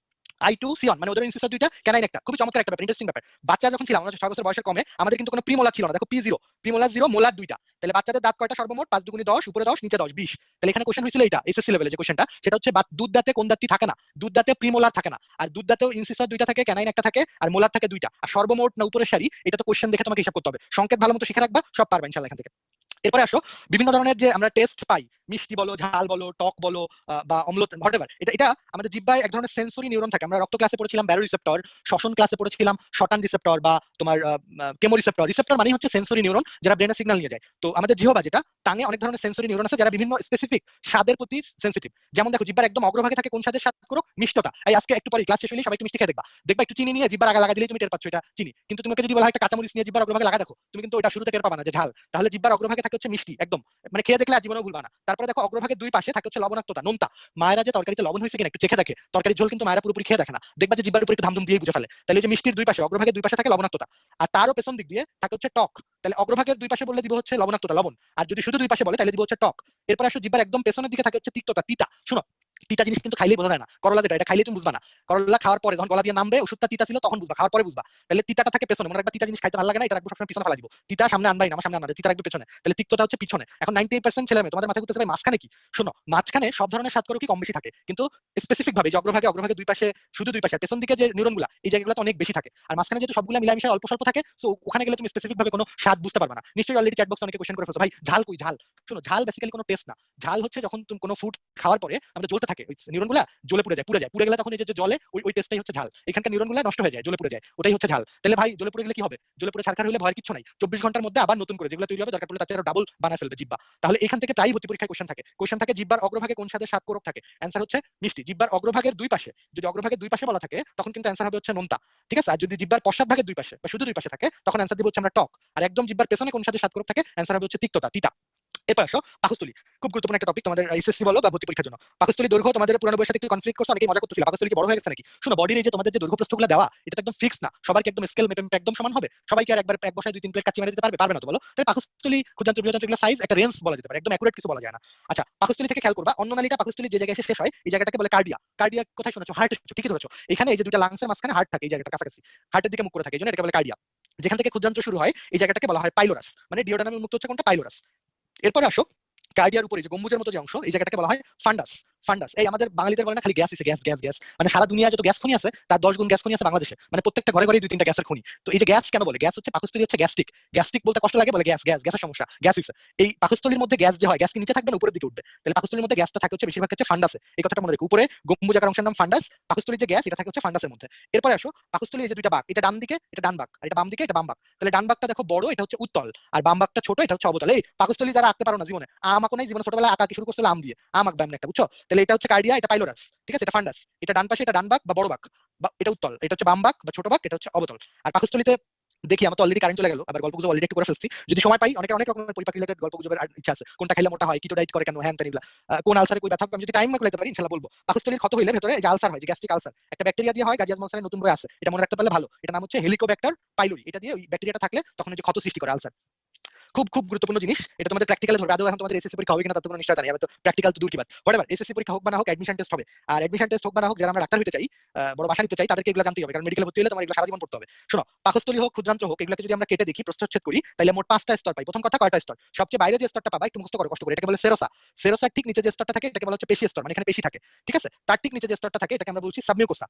I2 C1 মানে ওদের ইনসিস্টার দুইটা, ক্যানাইন একটা। খুবই চমৎকার একটা ব্যাপার, ইন্টারেস্টিং ব্যাপার। বাচ্চা যখন ছিলাম আমরা 6 বছর বয়সের কমে, আমাদের কিন্তু কোনো প্রিমোলার ছিল না। দেখো P0, প্রিমোলার 0, মোলার 2টা। তাহলে বাচ্চাদের দাঁত কয়টা সর্বমোট? 5 দুগুণে 10, উপরে 10, নিচে 10, 20। তাহলে এখানে কোশ্চেন হয়েছিল এটা এসএসসি লেভেলে যে কোশ্চেনটা, সেটা হচ্ছে দুধ দাঁতে কোন দাঁতটি থাকে না? দুধ দাঁতে প্রিমোলার থাকে না, আর দুধ দাঁতেও ইনসিস্টার দুইটা থাকে, ক্যানাইন একটা থাকে, আর মোলার থাকে 2টা। আর সর্বমোট না উপরের সারি, এটা তো কোশ্চেন দেখে তোমাকে হিসাব করতে হবে। সংকেত ভালো মতো শিখে রাখবা, সব পারবা ইনশাআল্লাহ এখান থেকে। এরপরে আসো বিভিন্ন ধরনের যে আমরা টেস্ট পাই, মিষ্টি বলো, ঝাল বলো, টক বলো বা অম্ল, হোয়াটএভার, এটা আমাদের জিহ্বায় এক ধরনের সেন্সরি নিউরন থাকে। আমরা রক্ত ক্লাসে পড়েছিলাম ব্যারো রিসেপ্টর, শ্বসন ক্লাসে পড়েছিলাম শটান রিসেপ্টর বা তোমার কেমো রিসেপ্টর। রিসেপ্টর মানে হচ্ছে সেন্সরি নিউরন যারা ব্রেনে সিগন্যাল নিয়ে যায়। তো আমাদের জিহ্বা যেটা, টাঙে অনেক ধরনের সেন্সরি নিউরন আছে যারা বিভিন্ন স্পেসিফিক স্বাদের প্রতি সেন্সিটিভ। যেমন দেখো জিহ্বার একদম অগ্রভাগে থাকে কোন স্বাদের স্বাদ করো? মিষ্টতা। এই আজকে একটু পরে ক্লাস শেষ হলে সবাই একটু মিষ্টি খেয়ে দেখবা, দেখবা একটু চিনি নিয়ে জিহ্বার আগা লাগা দিলেই তুমি টের পাচ্ছ এটা চিনি। কিন্তু তোমাকে যদি বলা হয় একটা কাঁচামরিচ নিয়ে জিহ্বার অগ্রভাগে লাগা দেখো, তুমি কিন্তু ওটা শুরুতে টের পাবা না যে ঝাল। তাহলে জিহ্বার অগ্রভাগে থাকে হচ্ছে মিষ্টি একদম, মানে খেয়ে দেখলে জীবনেও ভুলবা না। তারপরে দেখো অগ্রভাগের দুই পাশে থাকে হচ্ছে লবণাক্ততা, নোনতা। মায়েরা যে তরকারিতে লবণ হয়েছে কিনা একটু চেখে দেখে, তরকারি ঝোল কিন্তু মায়েরা পুরোপুরি খেয়ে দেখে না, দেখবা যে জিহ্বার উপরে একটু ধামধুম দিয়ে বুঝে ফেলে। তাহলে যে মিষ্টির দুই পাশে, অগ্রভাগের দুই পাশে থাকে লবণাক্ততা, আর তারও পেছন দিক দিয়ে থাকে হচ্ছে টক। তাহলে অগ্রভাগের দুই পাশে বললে দিব হচ্ছে লবণাক্ততা, লবণ। আর যদি শুধু দুই পাশে বলে তাহলে দিব হচ্ছে টক। এরপর আসো জিহ্বার একদম পেছনের দিকে থাকে হচ্ছে তিক্ততা, তিতা। শুনো, তিতা জিনিস কিন্তু খাইলেই বোঝা যায় না। করলা যেটা, এটা খাইলে তুমি বুঝবা না। করলা খাওয়ার পরে যখন গলা দিয়ে নামবে, ওষুধটা তিতা ছিল তখন বুঝবা, খাওয়ার পরে বুঝবা। তাহলে তিতাটা থাকে পেছনে। মনে রাখবা তিতা জিনিস খাইতে ভালো লাগে না, এটা রাখবো সবসময় পিছনে ফেলা দিব। তিতা সামনে আনবাই না, আমার সামনে আনবা, তিতা রাখবে পেছনে। তাহলে তিক্ততা হচ্ছে পিছনে। এখন 98% ছেলে মেয়ে তোমাদের মাথায় ঘুরতেছে ভাই মাঝখানে কি? শোনো, মাঝখানে সব ধরনের স্বাদ করো কি কম বেশি থাকে, কিন্তু স্পেসিফিক ভাবে যে অগ্রভাগে দুই পাশে, শুধু দুই পাশে, পেছন দিকে যে নিউরনগুলো এই জায়গাগুলোতে অনেক বেশি থাকে। আর মাঝখানে যেহেতু সবগুলো মিলামিশা অল্প স্বল্প থাকে, সো ওখানে গেলে তুমি স্পেসিফিক ভাবে কোনো স্বাদ বুঝতে পারবে না। নিশ্চয়ই অলরেডি চ্যাট বক্সে অনেকে কোশ্চেন করে ফেলছো ভাই ঝাল কই ঝাল। শোনো, ঝাল বেসিক্যালি কোনো টেস্ট না। ঝাল হচ্ছে যখন তুমি কোনো ফুড খাওয়ার পরে আমাদের জ্বলতে থাকে, ওই নিউরনগুলো জ্বলে পুড়ে যায়, পুড়ে গেলে তখন এই যে জ্বলে ওই টেস্টটাই হচ্ছে ঝাল। এখানকার নিউরনগুলো নষ্ট হয়ে যায়, জ্বলে পুড়ে যায়, ওটাই হচ্ছে ঝাল। তাহলে ভাই জ্বলে পুড়ে গেলে কি হবে? জ্বলে পুড়ে ছারখার হলে ভয়ের কিছু নাই। 24 ঘন্টার মধ্যে আবার নতুন করে যেগুলো তৈরি হবে, দরকার পড়লে তার চেয়ে ডাবল বানায় ফেলবে জিহ্বা। তাহলে এখান থেকে প্রায় ভর্তি পরীক্ষায় কোশ্চেন থাকে জিহ্বার অগ্রভাগে কোন স্বাদের স্বাদ কোরক থাকে? অ্যান্সার হচ্ছে মিষ্টি। জিহ্বার অগ্রভাগের দুই পাশে, যদি অগ্রভাগের দুই পাশে বলা থাকে তখন কিন্তু অ্যান্সার হবে হচ্ছে নোনতা। ঠিক আছে? আর যদি জিহ্বার পশ্চাৎ ভাগের দুই পাশে বা শুধু দুই পাশে থাকে তখন অ্যান্সার দিব হচ্ছে আমরা টক। আর একদম জিহ্বার পেছনে কোন স্বাদের স্বাদ কোরক থাকে? অ্যান্সার হবে হচ্ছে তিক্ততা, তিতা। এরপর আসো পাকস্থলী। খুব গুরুত্বপূর্ণ একটা টপিক তোমাদের এসএসসি বলো বা ভর্তি পরীক্ষার জন্য। পাকস্থলী দৈর্ঘ্য তোমাদের পুরানো বইয়ের সাথে একটু কনফ্লিক্ট করছে, অনেকেই মজা করতেছিল পাকস্থলী কি বড় হয়ে গেছে নাকি? শোনো, বডির এই যে তোমাদের যে দৈর্ঘ্য প্রস্থগুলো দেওয়া, এটা তো একদম ফিক্স না। সবার কি একদম স্কেল মেপে একদম সমান হবে? সবাই কি আর একবার এক বসায় 2-3 প্লেট কাচ্চি মেরে দিতে পারবে? পারবে না তো বলো। তাই পাকস্থলী, ক্ষুদ্রান্ত বৃহদান্ত্র এগুলো সাইজ একটা রেঞ্জ বলা যেতে পারে, একদম অ্যাকুরেট কিছু বলা যায় না। আচ্ছা, পাকস্থলী থেকে খেয়াল করবা, অন্য নালীটা পাকস্থলী যে জায়গায় এসে শেষ হয় এই জায়গাটাকে বলে কার্ডিয়া। কার্ডিয়া কোথায় শুনেছো? হার্টে, ঠিকই ধরেছো। এখানে এই যে দুইটা লাংসের মাঝখানে হার্ট থাকে, এই জায়গাটা কাছাকাছি হার্টের দিকে মুখ করে থাকে, এই জন্য এটাকে বলে কার্ডিয়া। যেখান থেকে ক্ষুদ্রান্ত শুরু হয় এই জায়গাটাকে বলা হয় পাইলোরাস, মানে ডিওডানামে মুক্ত হচ্ছে কোনটা? পাইলোরাস। এরপরে আসো কার্ডিয়ার উপরে যে গম্বুজের মতো যে অংশ, এই জায়গাটাকে বলা হয় ফান্ডাস। ফান্ডাস, এই আমাদের বাঙালিদের বলে না খালি গ্যাস হইছে, গ্যাস গ্যাস গ্যাস, মানে সারা দুনিয়া যত গ্যাস খনি আছে তার 10 গুণ গ্যাস খনি আছে বাংলাদেশে, মানে প্রত্যেকটা ঘরে ঘরে 2-3টা গ্যাসের খনি। তো এই যে গ্যাস কেন বলে? গ্যাস হচ্ছে পাকস্থলী হচ্ছে গ্যাস্ট্রিক। গ্যাস্ট্রিক বলতে কষ্ট লাগে বলে গ্যাস, গ্যাসের সমস্যা, গ্যাস হইছে। এই পাকস্থলীর মধ্যে গ্যাস যে হয়, গ্যাস কি নিচে থাকবে না উপরের দিকে উঠবে? তাহলে পাকস্থলীর মধ্যে গ্যাসটা থাকে হচ্ছে বেশিরভাগ হচ্ছে ফান্ডাসে, এই কথাটা মনে রেখো। উপরে গম্বুজাকার অংশের নাম ফান্ডাস, পাকস্থলীর যে গ্যাস এটা থাকে হচ্ছে ফান্ডাসের মধ্যে। এরপরে আসো পাকস্থলী, এই যে দুইটা বাঁক, এটা ডান দিকে এটা ডান বাঁক, আর এটা বাম দিকে এটা বাম বাঁক। তাহলে ডান বাঁকটা দেখো বড়, এটা হচ্ছে উত্তল, আর বাম বাঁকটা ছোট, এটা হচ্ছে অবতল। এই পাকস্থলী যারা আঁকতে পারো না জীবনে, আমাকে নাই জীবনে ছোটবেলায় আঁকা কি শুরু করছিল আম দিয়ে, আম আঁকবে এমন একটা, বুঝছো? তাহলে এটা হচ্ছে কার্ডিয়া, এটা পাইলোরাস, ঠিক আছে? এটা ফান্ডাস, এটা ডান পাশে, এটা ডান বাঁক বা বড় বাঁক, বা এটা উত্তল, এটা হচ্ছে বাম বাঁক বা ছোট বাঁক, এটা হচ্ছে অবতল। আর পাকস্থলীতে দেখি আমার তো অলরেডি কারেন্ট চলে গেল, আবার গল্প গুজব অলরেডি একটু করে ফেলছি, যদি সময় পাই অনেক রকমের পরিপাক রিলেটেড গল্প গুজবের ইচ্ছা আছে, কোনটা খাইলে মোটা হয়, কিটো ডায়েট করে কেন, হ্যান তেন এগুলা, কোন আলসারে কই ব্যথা, আমি যদি টাইম না করতে পারি ইনশাআল্লাহ বলবো। পাকস্থলীর ক্ষত হইলে ভেতরে যে আলসার হয়, যে গ্যাস্ট্রিক আলসার, একটা ব্যাকটেরিয়া দিয়ে হয়, গাজিয়াস মনসারের নতুন বই আছে, এটা মনে রাখতে পারলে ভালো। এটা নাম হচ্ছে হেলিকোব্যাক্টার পাইলোরি। এটা দিয়ে ওই ব্যাকটেরিয়াটা থাকলে তখন যে ক্ষত সৃষ্টি করে আলসার। খুব খুব গুরুত্বপূর্ণ জিনিস, এটা তোমাদের প্র্যাকটিক্যালে ধরবে। আদৌ এখন তোমাদের এসএসসি পরীক্ষা হবে কিনা তার তো কোনো নিশ্চয়তা নেই, আমি তো প্র্যাকটিক্যাল তো দূর কি বাদ, হোয়াটএভার। এসএসসি পরীক্ষা হোক বা না হোক অ্যাডমিশন টেস্ট হবে, আর অ্যাডমিশন টেস্ট হোক বা না হোক, যারা আমরা ডাক্তার হতে চাই, বড় বাসা নিতে চাই, তাদেরকে এগুলো জানতেই হবে, কারণ মেডিকেলে ভর্তি হলে তোমার এগুলো সারা জীবন পড়তে হবে। শোনো, পাকস্থলী হোক ক্ষুদ্রান্ত হোক, এগুলোকে যদি আমরা কেটে দেখি, প্রস্থচ্ছেদ করি, তাহলে মোট 5টা স্তর পাই। প্রথম কথা, কয়টা স্তর? সবচেয়ে বাইরে যে স্তরটা পাবা একটু মুখস্থ করো কষ্ট করে, এটাকে বলে সেরোসা। সেরোসার ঠিক নিচে যে স্তরটা থাকে এটাকে বলা হচ্ছে পেশি স্তর, মানে এখানে পেশি থাকে, ঠিক আছে? তার ঠিক নিচে যে স্তরটা থাকে এটাকে আমরা বলছি সাবমিউকোসা।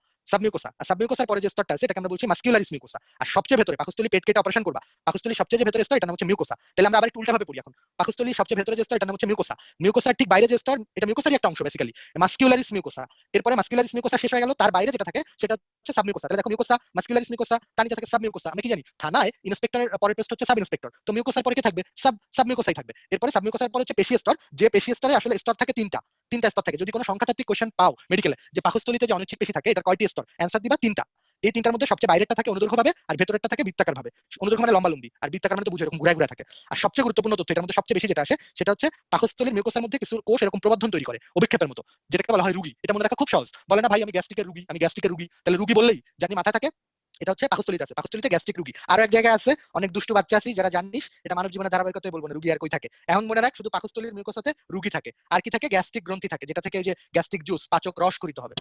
আর সাবমিউকোসার পরে যে স্তরটা আছে এটাকে আমরা বলছি মাস্কিউলারিস মিউকোসা। আর সবচেয়ে ভেতরে পাকস্থলী পেট কেটে অপারেশন করবা, পাকস্থলী সবচেয়ে যে ভেতরে স্তর এটা নাম হচ্ছে মিউকোসা। তাহলে আমরা আবার একটু উল্টা ভাবে পড়ি এখন। পাকস্থলী সবচেয়ে ভেতরে যে স্তর এটা নাম হচ্ছে মিউকোসা। মিউকোসার ঠিক বাইরে যে স্তর, এটা মিউকোসারই একটা অংশ বেসিক্যালি, মাস্কিউলারিস মিউকোসা। এরপরে মাস্কিউলারিস মিউকোসা শেষ হয়ে গেল, তার বাইরে যেটা থাকে সেটা হচ্ছে সাবমিউকোসা। তাহলে দেখো মিউকোসা, মাস্কিউলারিস মিউকোসা, তার নিচে থাকে সাবমিউকোসা। আমি কি জানি থানায় ইন্সপেক্টরের পরের পোস্ট হচ্ছে সাব ইন্সপেক্টর, তো মিউকোসার পরে কি থাকবে? সাবমিউকোসাই থাকবে। এরপরে সাবমিউকোসার পরে হচ্ছে পেশি স্তর, যে পেশি স্তরে আসলে স্তর থাকে তিনটা স্তর থাকে। যদি কোনো সংখ্যাতাত্ত্বিক কোশ্চেন পাও মেডিকেলে যে পাকস্থলীতে যে অনিচ্ছিক পেশি থাকে এটার কয়টি স্তর, অ্যান্সার দিবা তিনটা। এই তিনটার মধ্যে সবচেয়ে বাইরেরটা থাকে অনুদৈর্ঘ্য ভাবে, আর ভেতরেরটা থাকে বৃত্তাকার ভাবে। অনুদৈর্ঘ্য মানে লম্বালম্বি, আর বৃত্তাকার মানে তো বুঝো এরকম ঘুরা ঘুরা থাকে। আর সবচেয়ে গুরুত্বপূর্ণ তথ্য এটার মধ্যে সবচেয়ে বেশি যেটা আসে সেটা হচ্ছে পাকস্থলীর মিউকাসের মধ্যে কিছু কোষ এরকম প্রবর্ধন তৈরি করে অভিক্ষেপের মতো, যেটাকে বলা হয় রুগী। এটা মনে রাখা খুব সহজ। বলে না ভাই আমি গ্যাস্ট্রিকের রুগী, আমি গ্যাস্ট্রিকের রুগী, তাহলে রুগী বললেই জানি মাথায় থাকে এটা হচ্ছে পাকস্থলীতে আছে, পাকস্থলীতে গ্যাস্ট্রিক রুগী। আরো এক জায়গায় আছে, অনেক দুষ্টু বাচ্চা আছে যারা জানিস, এটা মানব জীবনের ধারাবাহিকতায় বলবো না রুগী আর কই থাকে। এখন মনে রাখ শুধু পাকস্থলীর মিউকাসে রুগী থাকে, আর কি থাকে গ্যাস্ট্রিক গ্রন্থি থাকে, যেটা থেকে যে গ্যাস্ট্রিক জুস পাচক রস করিত হবে।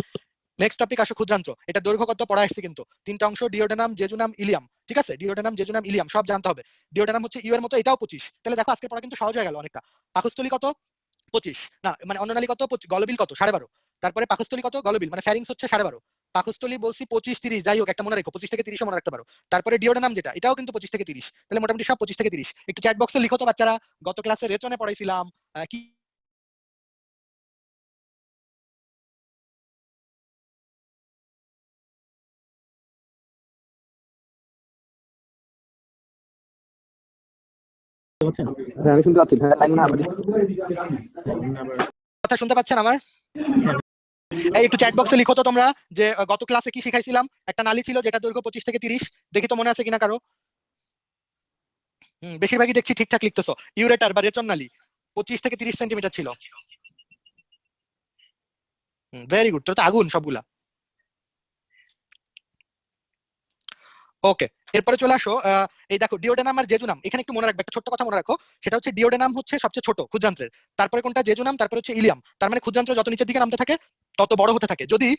নেক্সট টপিক আসো ক্ষুদ্রান্ত্র। এটা দৈর্ঘ্য কত পড়া আসছে কিন্তু, তিনটা অংশ, ডিওডেনাম, জেজুনাম, ইলিয়াম। ঠিক আছে, ডিওডেনাম, জেজুনাম, ইলিয়াম সব জানতে হবে। ডিওডেনাম হচ্ছে ইউ এর মতো, এটাও 25। তাহলে দেখো আজকে পড়া কিন্তু সহজ হয়ে গেল অনেকটা। পাকস্থলী কত 25, না মানে অন্ননালী কত, গলবিল কত 12.5, তারপরে পাকস্থলী কত, গলবিল মানে ফ্যারিংস হচ্ছে 12.5, পাকস্থলী বলছি 25-30, যাই হোক একটা মনে রাখো 25 থেকে 30 মনে রাখতে পারো। তারপরে ডিওডেনাম যেটা, এটাও কিন্তু 25 থেকে 30, তাহলে মোটামুটি সব 25 থেকে 30। একটু চ্যাট বক্সে লিখো তো বাচ্চারা, গত ক্লাসে রেচনে পড়াইছিলাম কি পাচ্ছেন? হ্যাঁ আমি শুনতে পাচ্ছি ভাই, লাইন না আবার কথা শুনতে পাচ্ছেন আমার? এই একটু চ্যাট বক্সে লিখো তো তোমরা যে গত ক্লাসে কি শিখাইছিলাম। একটা নালী ছিল যেটা দৈর্ঘ্য 25 থেকে 30, দেখি তো মনে আছে কিনা কারো। বেশিরভাগই দেখছি ঠিকঠাক লিখতেছো। ইউরেটার বা রেচন নালী 25 থেকে 30 সেন্টিমিটার ছিল। ভেরি গুড, তো আগুন সবগুলা। ওকে, এরপরে চলে আসো এই দেখো ডিওডেনাম আর জেজুনাম। এখানে একটু মনে রাখবে, একটা ছোট্ট কথা মনে রাখো, সেটা হচ্ছে ডিওডেনাম হচ্ছে সবচেয়ে ছোট ক্ষুদ্রান্ত্রের, তারপরে কোনটা জেজুনাম, তারপরে হচ্ছে ইলিয়াম। তার মানে ক্ষুদ্রান্ত্র যত নিচের দিকে নামতে থাকে তত বড় হতে থাকে। যদি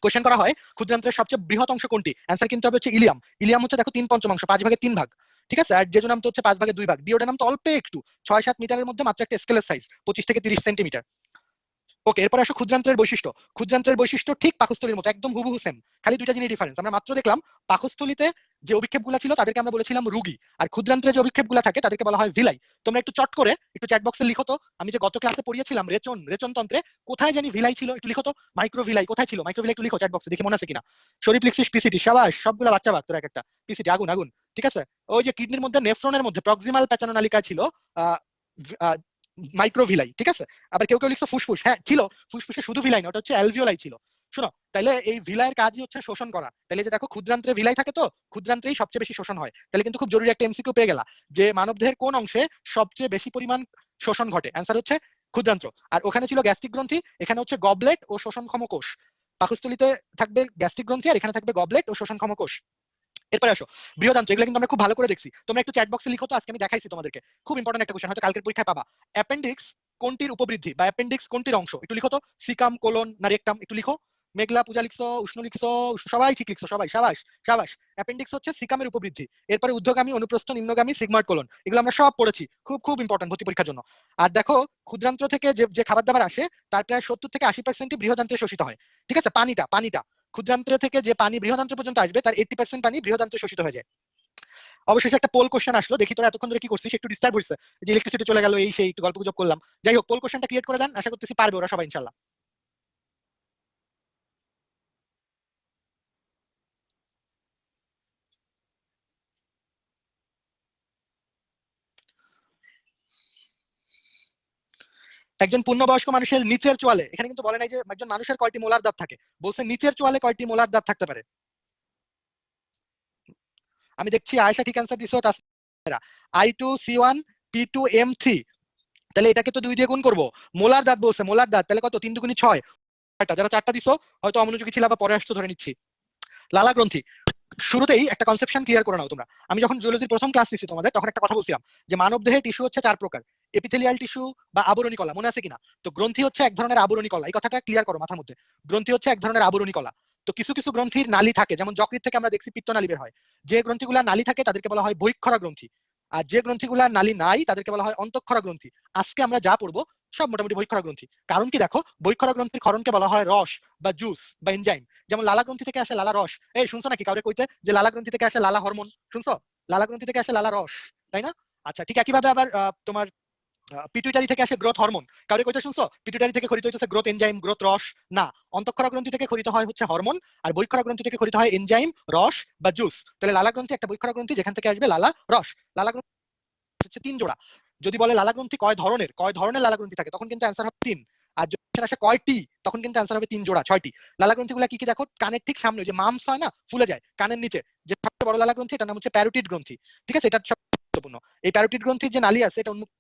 কোশ্চেন করা হয় ক্ষুদ্রান্ত্রের সবচেয়ে বৃহৎ অংশ কোনটি, অ্যান্সার কিন্তু হবে হচ্ছে ইলিয়াম। ইলিয়াম হচ্ছে দেখো 3/5, 5/3 ভাগ। ঠিক আছে, আর জেজুনাম তো হচ্ছে 5/2 ভাগ। ডিওডেনাম তো অল্প একটু, 6-7 মিটারের মধ্যে মাত্র একটা স্কেলের সাইজ, 25 থেকে 30 সেন্টিমিটার। ওকে, এরপর আসো ক্ষুদ্রান্ত্রের বৈশিষ্ট্য। ক্ষুদ্রান্ত্রের বৈশিষ্ট্য ঠিক পাকস্থলীর মতো একদম হুবহু সেম, খালি দুইটা জিনিস ডিফারেন্স। আমরা মাত্র দেখলাম পাকস্থলীতে যে অভিক্ষেপগুলো ছিল তাদেরকে আমরা বলেছিলাম রুগী, আর ক্ষুদ্রান্ত্রে যে অভিক্ষেপগুলো থাকে তাদেরকে বলা হয় ভিলাই। তোমরা একটু চট করে একটু চ্যাট বক্সে লিখো তো, আমি যে গত ক্লাসে পড়িয়েছিলাম রেচনতন্ত্রে কোথায় জানি ভিলাই ছিল, একটু লিখো তো। মাইক্রোভিলাই কোথায় ছিল, মাইক্রোভিলাই একটু লিখো চ্যাট বক্সে, দেখি মনে আছে কিনা। শরীফ লিখছিস পিসিটি, সাবাস, সবগুলো বাচ্চা বাদ তোর এক একটা। পিসিটি আগুন আগুন। ঠিক আছে, ওই যে কিডনির মধ্যে নেফ্রনের মধ্যে প্রক্সিমাল প্যাচানোনালিকা ছিল মাইক্রোভিলাই। ঠিক আছে, আবার কেউ কেউ লিখছে ফুসফুস, হ্যাঁ ছিল, ফুসফুসে শুধু ভিলাই না, ওটা হচ্ছে অ্যালভিওলাই ছিল। শোনো, তাহলে এই ভিলাইয়ের কাজই হচ্ছে শোষণ করা। তাহলে যে দেখো ক্ষুদ্রান্ত্রে ভিলাই থাকে, তো ক্ষুদ্রান্ত্রেই সবচেয়ে বেশি শোষণ হয়। তাহলে কিন্তু খুব জরুরি একটা এমসিকিউ পেয়ে গেলা, যে মানবদেহের কোন অংশে সবচেয়ে বেশি পরিমাণ শোষণ ঘটে, অ্যান্সার হচ্ছে ক্ষুদ্রান্ত্র। আর ওখানে ছিল গ্যাস্ট্রিক গ্রন্থি, এখানে হচ্ছে গবলেট ও শোষণক্ষম কোষ। পাকস্থলীতে থাকবে গ্যাস্ট্রিক গ্রন্থি, আর এখানে থাকবে গবলেট ও শোষণক্ষম কোষ। এরপরে আসো বৃহদান্ত্র, এগুলো কিন্তু আমরা খুব ভালো করে দেখছি। তোমরা একটু চ্যাট বক্সে লিখো তো, আজকে আমি দেখাইছি তোমাদেরকে, খুব ইম্পর্টেন্ট একটা কোশ্চেন, হয়তো কালকের পরীক্ষায় পাবা। অ্যাপেন্ডিক্স কোনটির উপবৃদ্ধি, বা অ্যাপেন্ডিক্স কোনটির অংশ, একটু লিখো তো। সিকাম, কোলন না রেকটাম, একটু লিখো। মেঘলা, পূজা লিখছো, উষ্ণ লিখছো, সবাই ঠিক লিখছো, সবাই সাবাস সাবাস। অ্যাপেন্ডিক্স হচ্ছে সিকামের উপবৃদ্ধি। এরপরে ঊর্ধ্বগামী, অনুপ্রস্থ, নিম্নগামী, সিগময়েড, কোলন, এগুলো আমরা সব পড়েছি, খুব খুব ইম্পর্টেন্ট ভর্তি পরীক্ষার জন্য। আর দেখো ক্ষুদ্রান্ত্র থেকে যে যে খাবার দাবার আসে তার প্রায় 70 থেকে 80% বৃহদান্ত্রে শোষিত হয়। ঠিক আছে, পানিটা পানিটা ক্ষুদ্রান্ত্র থেকে যে পানি বৃহদান্ত্র পর্যন্ত আসবে তার 80% পানি বৃহদান্ত্রে শোষিত হয়ে যায়। অবশেষে একটা পোল কোশ্চেন আসলো, দেখি তোরা এতক্ষণ ধরে কি করছিস, একটু ডিস্টার্ব হয়েছে, যে ইলেকট্রিসিটি চলে গেল, এই সেই একটু গল্প গুজব করলাম। যাই হোক, পোল কোশ্চেনটা ক্রিয়েট করে দেন, আশা করতেছি পারবে ওরা সবাই ইনশাল্লাহ। একজন পূর্ণবয়স্ক মানুষের নিচের চোয়ালে, এখানে কিন্তু বলে নাই যে একজন মানুষের কয়টি মোলার দাঁত থাকে, বলছে নিচের চোয়ালে কয়টি মোলার দাঁত থাকতে পারে। আমি দেখছি আয়েশা ঠিক অ্যান্সার দিছো, তাছাড়া I2C1 P2M3, তাহলে এটাকে তো 2 দিয়ে গুণ করবো। মোলার দাঁত বলছে, মোলার দাঁত, তাহলে কত, 3 2 6। যারা 4টা দিছো হয়তো অমনোযোগী ছিল বা পরে আসছো ধরে নিচ্ছি। লালা গ্রন্থি, শুরুতেই একটা কনসেপশন ক্লিয়ার করে নাও তোমরা। আমি যখন জুলজির প্রথম ক্লাস নিছি তোমাদের, তখন একটা কথা বলছিলাম যে মানব দেহের টিস্যু হচ্ছে 4 প্রকার, এপিথেলিয়াল টিস্যু বা আবরণী কলা, মনে আছে কিনা? তো গ্রন্থি হচ্ছে এক ধরনের আবরণী কলা, এই কথাটা ক্লিয়ার করো মাথার মধ্যে। গ্রন্থি হচ্ছে এক ধরনের আবরণী কলা। তো কিছু কিছু গ্রন্থির নালী থাকে, যেমন যকৃৎ থেকে আমরা দেখছি পিত্তনালী বের হয়। যে গ্রন্থিগুলা নালী থাকে তাদেরকে বলা হয় বহিঃক্ষরা গ্রন্থি, আর যে গ্রন্থিগুলা নালী নাই তাদেরকে বলা হয় অন্তঃক্ষরা গ্রন্থি। আজকে আমরা যা পড়বো সব মোটামুটি বহিঃক্ষরা গ্রন্থি। কারণ কি দেখো, বহিঃক্ষরা গ্রন্থির ক্ষরণকে বলা হয় রস বা জুস বা এনজাইম। যেমন লালা গ্রন্থি থেকে আসে লালা রস, এই শুনছো নাকি কাউরে কইতে যে লালা গ্রন্থি থেকে আসে লালা হরমোন, শুনছো? লালা গ্রন্থি থেকে আসে লালা রস, তাই না? আচ্ছা, ঠিক একইভাবে আবার তোমার পিটুইটারি থেকে আসে গ্রোথ হরমোন, কাউরে কইতে শুনছো? পিটুইটারি থেকে খরিত হইতেছে গ্রোথ এনজাইম, গ্রোথ রস। না, অন্তঃক্ষরা গ্রন্থি থেকে খরিত হয় হচ্ছে হরমোন, আর বহিঃক্ষরা গ্রন্থি থেকে খরিত হয় এনজাইম, রস বা জুস। তাহলে লালা গ্রন্থি একটা বহিঃক্ষরা গ্রন্থি, যেখান থেকে আসবে লালা রস। লালা গ্রন্থি হচ্ছে 3 জোড়া। যদি বলে লালা গ্রন্থি কয় ধরনের লালা গ্রন্থি থাকে, তখন কিন্তু অ্যান্সার হবে 3। আর যদি question আসে কয়টি, তখন কিন্তু অ্যান্সার হবে 3 জোড়া, 6টি। লালা গ্রন্থিগুলো কি কি দেখো, কানের ঠিক সামনে যে মামস হয় না, ফুলে যায় কানের নিচে, যে সবচেয়ে বড় লালা গ্রন্থি, এটার নাম হচ্ছে প্যারোটিড গ্রন্থি। ঠিক আছে, এটা সব গুরুত্বপূর্ণ। এই প্যারোটিড গ্রন্থির যে নালী আছে, এটা উন্মুক্ত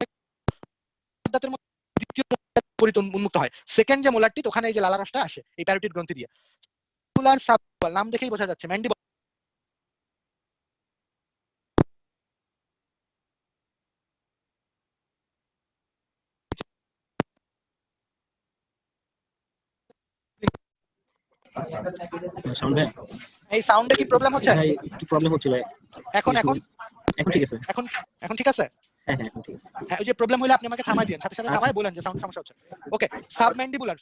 দাঁতের মধ্যে দ্বিতীয় উন্মুক্ত হয়। সেকেন্ড যে মোলারটি, ওখানে এই যে লালা রসটা আসে এই প্যারোটিড গ্রন্থি দিয়ে। নাম দেখেই বোঝা যাচ্ছে, ম্যান্ডিবল। শাওন ভাই, এই সাউন্ডে কি প্রবলেম হচ্ছে? ভাই একটু প্রবলেম হচ্ছিল। এখন এখন এখন ঠিক আছে। এখন এখন ঠিক আছে? হ্যাঁ হ্যাঁ, এখন ঠিক আছে। হ্যাঁ, ওই যে প্রবলেম হলে আপনি আমাকে থামাই দিন, সাথে সাথে আচ্ছা। থামাই বলেন যে সাউন্ড সমস্যা হচ্ছে। ওকে, সাবম্যান্ডিবুলার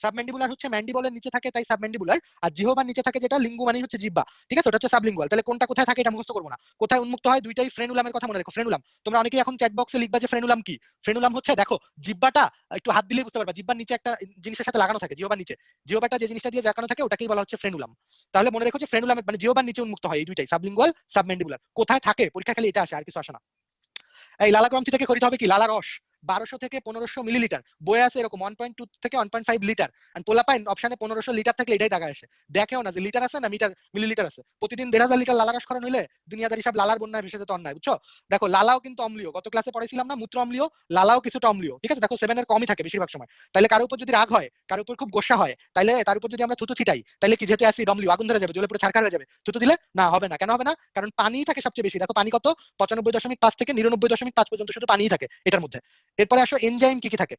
হচ্ছে ম্যান্ডিবলের নিচে থাকে তাই সাবম্যান্ডিবুলার, আর জিহ্বার নিচে থাকে যেটা লিঙ্গু মানে হচ্ছে জিহ্বা। ঠিক আছে, ওটা হচ্ছে সাবলিঙ্গুয়াল। তাহলে কোনটা কোথায় থাকে এটা মুখস্থ করব না। কোথায় উন্মুক্ত হয়, দুইটাই ফ্রেনুলামের কথা মনে রাখো, ফ্রেনুলাম। তোমরা অনেকেই এখন চ্যাট বক্সে লিখবা যে ফ্রেনুলাম কি। ফ্রেনুলাম হচ্ছে, দেখো জিহ্বাটা একটু হাত দিলেই বুঝতে পারবা, জিহ্বার নিচে একটা জিনিসের সাথে লাগানো থাকে, জিহ্বার নিচে। জিহ্বাটা যে জিনিসটা দিয়ে লাগানো থাকে ওটাকেই বলা হচ্ছে ফ্রেনুলাম। তাহলে মনে রেখো যে ফ্রেনুলামের মানে জিহ্বার নিচে উন্মুক্ত হয় এই দুইটাই, সাবলিঙ্গুয়াল, সাবম্যান্ডিবুলার। কোথায় থাকে পরীক্ষা খালি এটা আসে, আর কিছু আসে না। এই লালা গ্রন্থি থেকে খরিত হবে কি, লালা রস 1200 থেকে 1500 মিলিলিটার, বয়ে আছে এরকম 1.2 থেকে 1.5 লিটার। আর পোলাপাইন অপশনে 1500 লিটার থাকলে এটাই টাকা আসে, দেখেও না যে লিটার আছে না মিলিলিটার আছে। প্রতিদিন 1500 লিটার লালা রস খাওয়ানো হইলে দুনিয়াদারি সব লালার বন্যায় ভেসে যেত অন্যায়, বুঝছো? দেখো লালাও কিন্তু অম্লীয়, গত ক্লাসে পড়াইছিলাম না, মূত্র অম্লীয়, লালাও কিছুটা অম্লীয়। ঠিক আছে, দেখো 7 এর কমই থাকে বেশিরভাগ সময়। তাহলে কারোর উপর যদি রাগ হয়, কারোর উপর খুব গোসা হয়, তাহলে তার উপর যদি আমরা থুতু ছিটাই, তাহলে কি, যেহেতু অ্যাসিড অম্লীয়, আগুন ধরে যাবে, জ্বলে পুরো ছারখার হয়ে যাবে। থুতু দিলে না, হবে না। কেন হবে না? কারণ পানি থাকে সবচেয়ে বেশি। দেখো পানি কত, 95.5 থেকে 99.5 পর্যন্ত শুধু পানিই থাকে এটার মধ্যে। এরপরে আসো এনজাইম কি কি থাকে।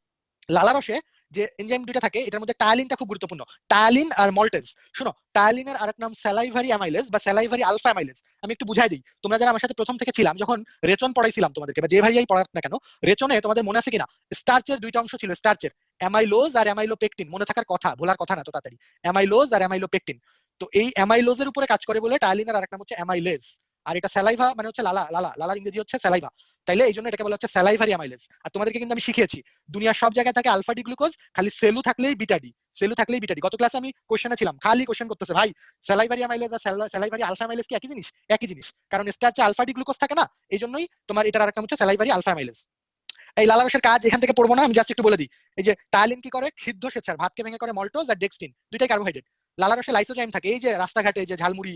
লালা রসে যে এনজাইম দুইটা থাকে, এটার মধ্যে টায়ালিনটা খুব গুরুত্বপূর্ণ। টায়ালিন আর মল্টেজ। শোনো, টায়ালিনের আরেক নাম স্যালাইভারি অ্যামাইলেজ বা স্যালাইভারি আলফা অ্যামাইলেজ। আমি একটু বুঝাই দিই, তোমরা যারা আমার সাথে প্রথম থেকে ছিলাম, যখন রেচন পড়াইছিলাম তোমাদেরকে, বা যে ভাইয়াই পড়াক না কেন, রেচনে তোমাদের মনে আছে কিনা, স্টার্চের দুইটা অংশ ছিল, স্টার্চের অ্যামাইলোজ আর অ্যামাইলোপেকটিন। মনে থাকার কথা, ভোলার কথা না তো তাড়াতাড়ি। অ্যামাইলোজ আর অ্যামাইলোপেকটিন। তো এই অ্যামাইলোজের উপরে কাজ করে বলে টায়ালিনের আরেক নাম হচ্ছে অ্যামাইলেজ। আর এটা স্যালাইভা মানে হচ্ছে লালা, লালার ইংরেজি হচ্ছে স্যালাইভা। তাইলে এই জন্য এটাকে বলা হচ্ছে স্যালাইভারি অ্যামাইলেজ। আর তোমাদেরকে কিন্তু আমি শিখিয়েছি, দুনিয়ার সব জায়গায় থাকে আলফা ডি গ্লুকোজ, খালি সেলু থাকলেই বিটা ডি, সেলু থাকলেই বিটা ডি। গত ক্লাসে আমি কোশ্চেনে ছিলাম, খালি কোশ্চেন করতেছে ভাই, স্যালাইভারি অ্যামাইলেজ আর স্যালাইভারি আলফা অ্যামাইলেজ কি একই জিনিস? একই জিনিস, কারণ স্টার্চে আলফা ডি গ্লুকোজ থাকে না, এই জন্যই তোমার এটার আরেকটা হচ্ছে স্যালাইভারি আলফা অ্যামাইলেজ। এই লালা রসের কাজ এখান থেকে পড়বো না, আমি জাস্ট একটু বলে দিই। এই যে টায়ালিন কি করে, সিদ্ধ স্বেচ্ছার ভাতকে ভেঙে করে মল্টোজ আর ডেক্সটিন, দুইটাই কার্বোহাইড্রেট। লালা রসে লাইসোজাইম থাকে, এই যে রাস্তাঘাটে যে ঝালমুড়ি,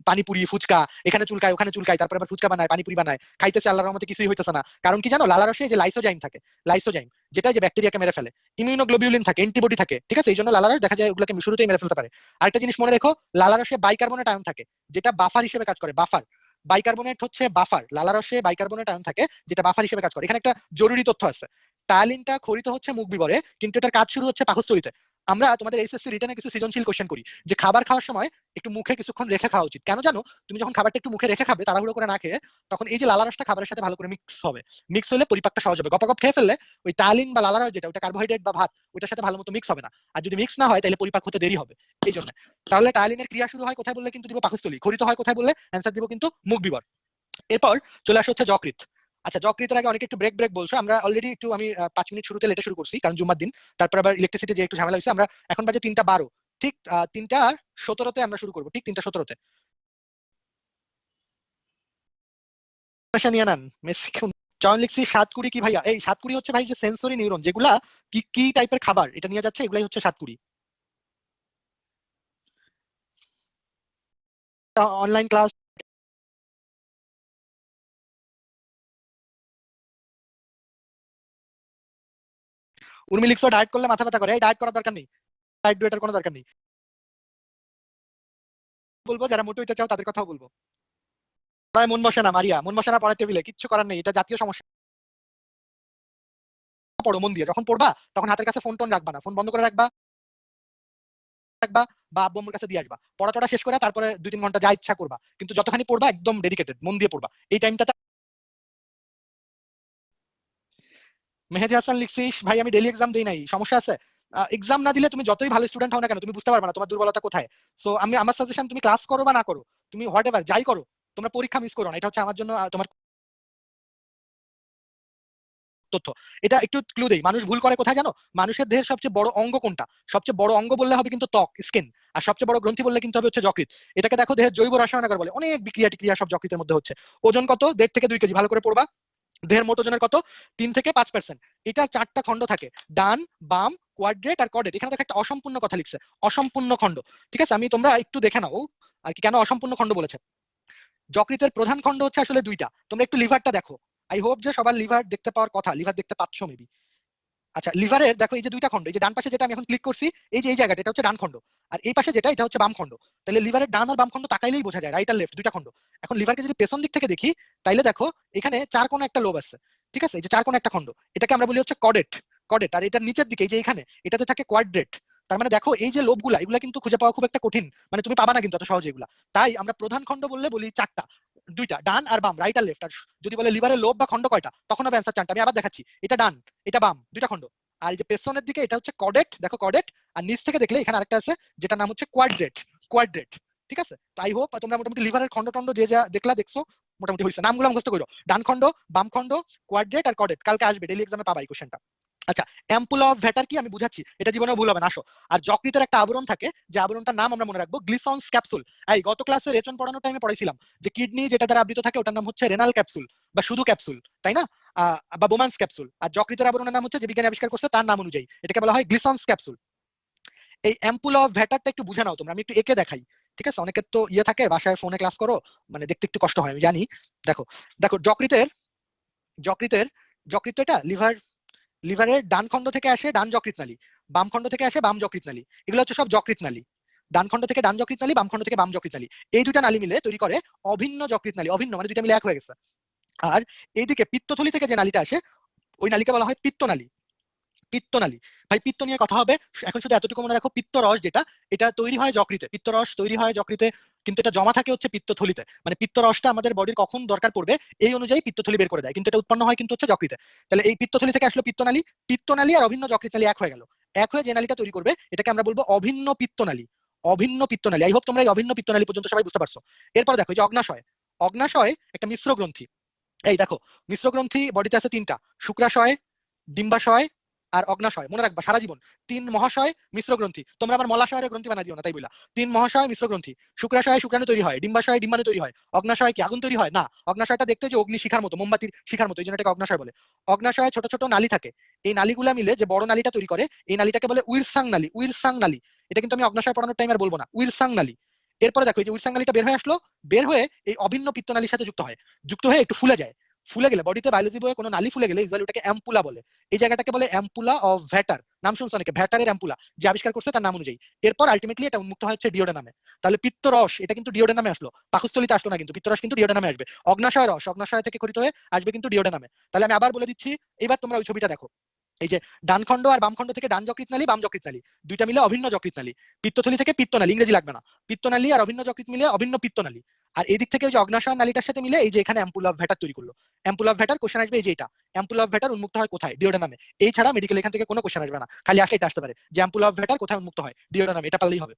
পানিপুরি, ফুচকা, এখানে চুলকায় ওখানে চুলকায়, তারপরে আবার ফুচকা বানায়, পানিপুরি বানায়, খাইতেছে, আল্লাহর রহমতে কিছুই হইতেছে না। কারণ কি জানো, লালা রসে যে লাইসোজাইম থাকে, লাইসোজাইম যেটা যে ব্যাকটেরিয়াকে মেরে ফেলে, ইমিউনোগ্লোবিউলিন থাকে, অ্যান্টিবডি থাকে। ঠিক আছে, এই জন্য লালা রস দেখা যায় ওগুলোকে শুরুতেই মেরে ফেলতে পারে। আরেকটা জিনিস মনে রেখো, লালা রসে বাইকার্বনেট আয়ন থাকে, যেটা বাফার হিসেবে কাজ করে। বাফার, বাইকার্বনেট হচ্ছে বাফার। লালা রসে বাইকার্বনেট আয়ন থাকে যেটা বাফার হিসেবে কাজ করে। এখানে একটা জরুরি তথ্য আছে, টায়ালিনটা খরিত হচ্ছে মুখ বিবরে, কিন্তু এটার কাজ শুরু হচ্ছে পাকস্থলীতে। আমরা তোমাদের এইচএসসি রিটেনে কিছু সৃজনশীল কোশ্চেন করি যে খাবার খাওয়ার সময় একটু মুখে কিছুক্ষণ রেখে খাওয়া উচিত। কেন জানো? তুমি যখন খাবারটা একটু মুখে রেখে খাবে, তাড়াহুড়ো করে না খেয়ে, তখন এই যে লালা রসটা খাবারের সাথে ভালো করে মিক্স হবে। মিক্স হলে পরিপাকটা সহজ হবে। গপাগপ খেয়ে ফেললে ওই টায়ালিন বা লালা রস যেটা, ওটা কার্বোহাইড্রেট বা ভাত, ওটার সাথে ভালো মতো মিক্স হবে না। আর যদি মিক্স না হয় তাহলে পরিপাক হতে দেরি হবে। এই জন্য তাহলে টায়ালিনের ক্রিয়া শুরু হয় কোথায় বললে কিন্তু দিব পাকস্থলী, খরিত হয় কোথায় বললে অ্যান্সার দিব কিন্তু মুখ বিবর। এরপর চলে আসে হচ্ছে যকৃৎ। আচ্ছা, যকৃতের আগে অনেকে একটু ব্রেক ব্রেক বলছো, আমরা অলরেডি একটু আমি 5 মিনিট শুরুতে লেটে শুরু করছি, কারণ জুম্মার দিন, তারপর আবার ইলেকট্রিসিটি যে একটু ঝামেলা হয়েছে। আমরা এখন বাজে 3টা 12, ঠিক 3টা 17-তে আমরা শুরু করবো, ঠিক 3টা 17-তে। নিয়ে নেন মেসি। চয়ন লিখছি 7 কুড়ি কি ভাইয়া? এই 7 কুড়ি হচ্ছে ভাই যে সেন্সরি নিউরন, যেগুলা কি কি টাইপের খাবার এটা নিয়ে যাচ্ছে, এগুলাই হচ্ছে 7 কুড়ি। অনলাইন ক্লাস উর্মি লিখছো ডায়েট করলে মাথা ব্যথা করে। এই ডায়েট করার দরকার নেই, ডায়েট ডুয়েটার কোনো দরকার নেই। বলবো যারা মোটা হইতে চাও তাদের কথাও বলবো। পড়ায় মন বসে না মারিয়া, মন বসে না পড়ার টেবিলে, কিচ্ছু করার নেই, এটা জাতীয় সমস্যা। পড়ো মন দিয়ে, যখন পড়বা তখন হাতের কাছে ফোন টোন রাখবা না, ফোন বন্ধ করে রাখবা রাখবা, বা আব্বুর কাছে দিয়ে আসবা। পড়াটা শেষ করে তারপরে 2-3 ঘন্টা যা ইচ্ছা করবা, কিন্তু যতখানি পড়বা একদম ডেডিকেটেড মন দিয়ে পড়বা এই টাইমটাতে। মেহেদি হাসান লিখছিস ভাই, আমি ডেইলি এক্সাম দেই নাই, সমস্যা আছে? এক্সাম না দিলে তুমি যতই ভালো স্টুডেন্ট হও না কেন, তুমি বুঝতে পারবে না তোমার দুর্বলতা কোথায়। সো আমি আমার সাজেশন, তুমি ক্লাস করো বা না করো, তুমি হোয়াট এভার যাই করো, তোমরা পরীক্ষা মিস করো না। এটা হচ্ছে আমার জন্য তোমার তথ্য। এটা একটু ক্লু দেই, মানুষ ভুল করে কোথায় জানো? মানুষের দেহের সবচেয়ে বড় অঙ্গ কোনটা? সবচেয়ে বড় অঙ্গ বললে হবে কিন্তু ত্বক, স্কিন। আর সবচেয়ে বড় গ্রন্থি বললে কিন্তু হবে হচ্ছে যকৃৎ। এটাকে দেখো দেহের জৈব রসায়নাগার বলে, অনেক বিক্রিয়া টিক্রিয়া সব যকৃতের মধ্যে হচ্ছে। ওজন কত? 1.5 থেকে 2 কেজি, ভালো করে পড়বা। দেহের মোট ওজনের কত 3 থেকে 5%। এটার 4টা খণ্ড থাকে, ডান, বাম, কোয়াড্রেট আর কর্ডেট। এখানে দেখো একটা অসম্পূর্ণ কথা লিখছে, অসম্পূর্ণ খণ্ড। ঠিক আছে, আমি তোমরা একটু দেখে নাও আর কি কেন অসম্পূর্ণ খণ্ড বলেছে। যকৃতের প্রধান খণ্ড হচ্ছে আসলে দুইটা। তোমরা একটু লিভারটা দেখো, আই হোপ যে সবার লিভার দেখতে পাওয়ার কথা, লিভার দেখতে পাচ্ছ মেবি। আচ্ছা, লিভারের দেখো এই যে দুইটা খণ্ড, এই যে ডান পাশে যেটা আমি এখন ক্লিক করছি, এই যে এই জায়গাটা, এটা হচ্ছে ডান খণ্ড, আর এই পাশে যেটা, এটা হচ্ছে বাম খণ্ড। তাহলে লিভারের ডান আর বাম খণ্ড তাকাইলেই বোঝা যায়, রাইট আর লেফট দুইটা খণ্ড। এখন লিভারকে যদি পেছন দিক থেকে দেখি, তাইলে দেখো এখানে 4 কোণা একটা লোব আছে। ঠিক আছে, এই যে 4 কোণা একটা খণ্ড, এটাকে আমরা বলি হচ্ছে কর্ডেট। কর্ডেট। আর এটার নিচের দিকে এই যে এখানে, এটাতে থাকে কোয়াড্রেট। তার মানে দেখো এই যে লোবগুলা, এগুলা কিন্তু খুঁজে পাওয়া খুব একটা কঠিন, মানে তুমি পাবা না কিন্তু এত সহজে এগুলা। তাই আমরা প্রধান খণ্ড বললে বলি 4টা, দুইটা, ডান আর বাম, রাইট আর লেফট। আর যদি বলে লিভারের লোব বা খণ্ড কয়টা, তখন হবে অ্যান্সার 4টা। আমি আবার দেখাচ্ছি, এটা ডান, এটা বাম, দুইটা খণ্ড। আর এই যে পেছনের দিকে এটা হচ্ছে কর্ডেট, দেখো কর্ডেট। আর নিচ থেকে দেখলে এখানে আরেকটা আছে, যেটা নাম হচ্ছে কোয়াড্রেট। কোয়াড্রেট। ঠিক আছে, তো আই হোপ তোমরা মোটামুটি লিভারের খণ্ড টন্ড যে যা দেখলা দেখছো মোটামুটি হয়েছে। নামগুলো মুখস্থ করো, ডান খণ্ড, বাম খণ্ড, কোয়াড্রেট আর কর্ডেট। কালকে আসবে, ডেইলি এক্সামে পাবা এই কোশ্চেনটা। আচ্ছা, অ্যাম্পুলা অফ ভ্যাটার কি আমি বুঝাচ্ছি, এটা জীবনেও ভুল হবে না, আসো। আর যকৃতের একটা আবরণ থাকে, যে আবরণটার নাম আমরা মনে রাখবো গ্লিসন্স ক্যাপসুল। এই গত ক্লাসে রেচন পড়ানোর টাইমে পড়াইছিলাম যে কিডনি যেটা দ্বারা আবৃত থাকে ওটার নাম হচ্ছে রেনাল ক্যাপসুল বা শুধু ক্যাপসুল, তাই না? বা বোমান্স ক্যাপসুল। আর যকৃতের আবরণের নাম হচ্ছে, যে বিজ্ঞানী আবিষ্কার করছে তার নাম অনুযায়ী, এটাকে বলা হয় গ্লিসন্স ক্যাপসুল। এই অ্যাম্পুলা অফ ভ্যাটারটা একটু বুঝে নাও তোমরা, আমি একটু এঁকে দেখাই। ঠিক আছে, অনেকের তো ইয়ে থাকে, বাসায় ফোনে ক্লাস করো, মানে দেখতে একটু কষ্ট হয় আমি জানি। দেখো, দেখো যকৃতের যকৃতের যকৃত এটা লিভারের ডান খণ্ড থেকে আসে ডান যকৃত নালী, বাম খণ্ড থেকে আসে বাম যকৃত নালী। এগুলো হচ্ছে সব যকৃত নালী। ডান খণ্ড থেকে ডান যকৃত নালী, বাম খণ্ড থেকে বাম যকৃত নালী। এই দুইটা নালী মিলে তৈরি করে অভিন্ন যকৃত নালী। অভিন্ন মানে দুইটা মিলে এক হয়ে গেছে। আর এইদিকে পিত্তথলি থেকে যে নালীটা আসে, ওই নালীকে বলা হয় পিত্তনালী। পিত্তনালী। ভাই পিত্ত নিয়ে কথা হবে, এখন শুধু এতটুকু মনে রাখো, পিত্তরস যেটা, এটা তৈরি হয় যকৃতে। পিত্তরস তৈরি হয় যকৃতে, কিন্তু এটা জমা থাকে হচ্ছে পিত্তথলিতে। মানে পিত্তরসটা আমাদের বডির কখন দরকার পড়বে এই অনুযায়ী পিত্তথলি বের করে দেয়, কিন্তু এটা উৎপন্ন হয় কিন্তু হচ্ছে যকৃতে। তাহলে এই পিত্তথলি থেকে আসলো পিত্তনালী। পিত্তনালী আর অভিন্ন যকৃত নালী এক হয়ে গেল। এক হয়ে যে নালীটা তৈরি করবে, এটাকে আমরা বলবো অভিন্ন পিত্তনালী। অভিন্ন পিত্তনালী। আই হোপ তোমরা এই অভিন্ন পিত্তনালী পর্যন্ত সবাই বুঝতে পারছো। এরপর দেখো এই যে অগ্নাশয়। অগ্নাশয় একটা মিশ্র গ্রন্থি। এই দেখো, মিশ্র গ্রন্থি বডিতে আছে 3টা, শুক্রাশয়, ডিম্বাশয় আর অগ্নাশয়। মনে রাখবা সারা জীবন, 3 মহাশয় মিশ্র গ্রন্থি। তোমরা আবার মলাশয়ের গ্রন্থি বানাই দিও না, তাই বলা। 3 মহাশয় মিশ্র গ্রন্থি। শুক্রাশয় শুক্রাণু তৈরি হয়, ডিম্বাশয় ডিম্বাণু তৈরি হয়, অগ্নাশয় কি আগুন তৈরি হয় না। অগ্নাশয়টা দেখতে যে অগ্নি শিখার মতো, মোমবাতির শিখার মতো, এই জন্য এটাকে অগ্নাশয় বলে। অগ্নাশয়ে ছোট ছোট নালী থাকে, এই নালীগুলা মিলে যে বড় নালীটা তৈরি করে, এই নালীটাকে বলে উইরসাং নালী। উইরসাং নালী, এটা কিন্তু আমি অগ্নাশয় পড়ানোর টাইম আর বলবো না, উইরসাং নালী। এরপরে দেখো এই যে উইরসাং নালীটা বের হয়ে আসলো, বের হয়ে এই অভিন্ন পিত্তনালীর সাথে যুক্ত হয়। যুক্ত হয়ে একটু ফুলে যায়। ফুলে গেলে, বডিতে বায়োলজি বইয়ে কোনো নালী ফুলে গেলে ইউজুয়ালি ওটাকে অ্যাম্পুলা বলে। এই জায়গাটাকে বলে অ্যাম্পুলা অফ ভ্যাটার। নাম শুনছো অনেকে, ভ্যাটারের অ্যাম্পুলা, যে আবিষ্কার করছে তার নাম অনুযায়ী। এরপর আলটিমেটলি এটা উন্মুক্ত হচ্ছে ডিওডেনামে। তাহলে পিত্তরস এটা কিন্তু ডিওডেনামে আসলো, পাকস্থলিতে আসলো না কিন্তু। পিত্তরস কিন্তু ডিওডেনামে আসবে। অগ্নাশয় রস অগ্নাশয় থেকে খরিত হয়ে আসবে কিন্তু ডিওডেনামে। তাহলে আমি আবার বলে দিচ্ছি, এবার তোমরা ওই ছবিটা দেখো। এই যে ডান খণ্ড আর বাম খণ্ড থেকে ডান যকৃত নালী, বাম যকৃত নালী, দুইটা মিলে অভিন্ন যকৃত নালী। পিত্তথলি থেকে পিত্তনালী, ইংরেজি লাগবে না। পিত্তনালী আর অভিন্ন যকৃত মিলে অভিন্ন পিত্তনালী। আর এই দিক থেকে ওই যে অগ্নাশয় নালীটার সাথে মিলে এই যে এখানে অ্যাম্পুলা অফ ভ্যাটার তৈরি করলো। অ্যাম্পুলা অফ ভ্যাটার কোশ্চেন আসবে এই যে এটা, অ্যাম্পুলা অফ ভ্যাটার উন্মুক্ত হয় কোথায়, ডিওডেনামে। এই ছাড়া মেডিকেল এখান থেকে কোনো কোশ্চেন আসবে না, খালি আসলে এটা আসতে পারে যে অ্যাম্পুলা অফ ভ্যাটার কোথায় উন্মুক্ত হয়, ডিওডেনামে। এটা পারলেই হবে।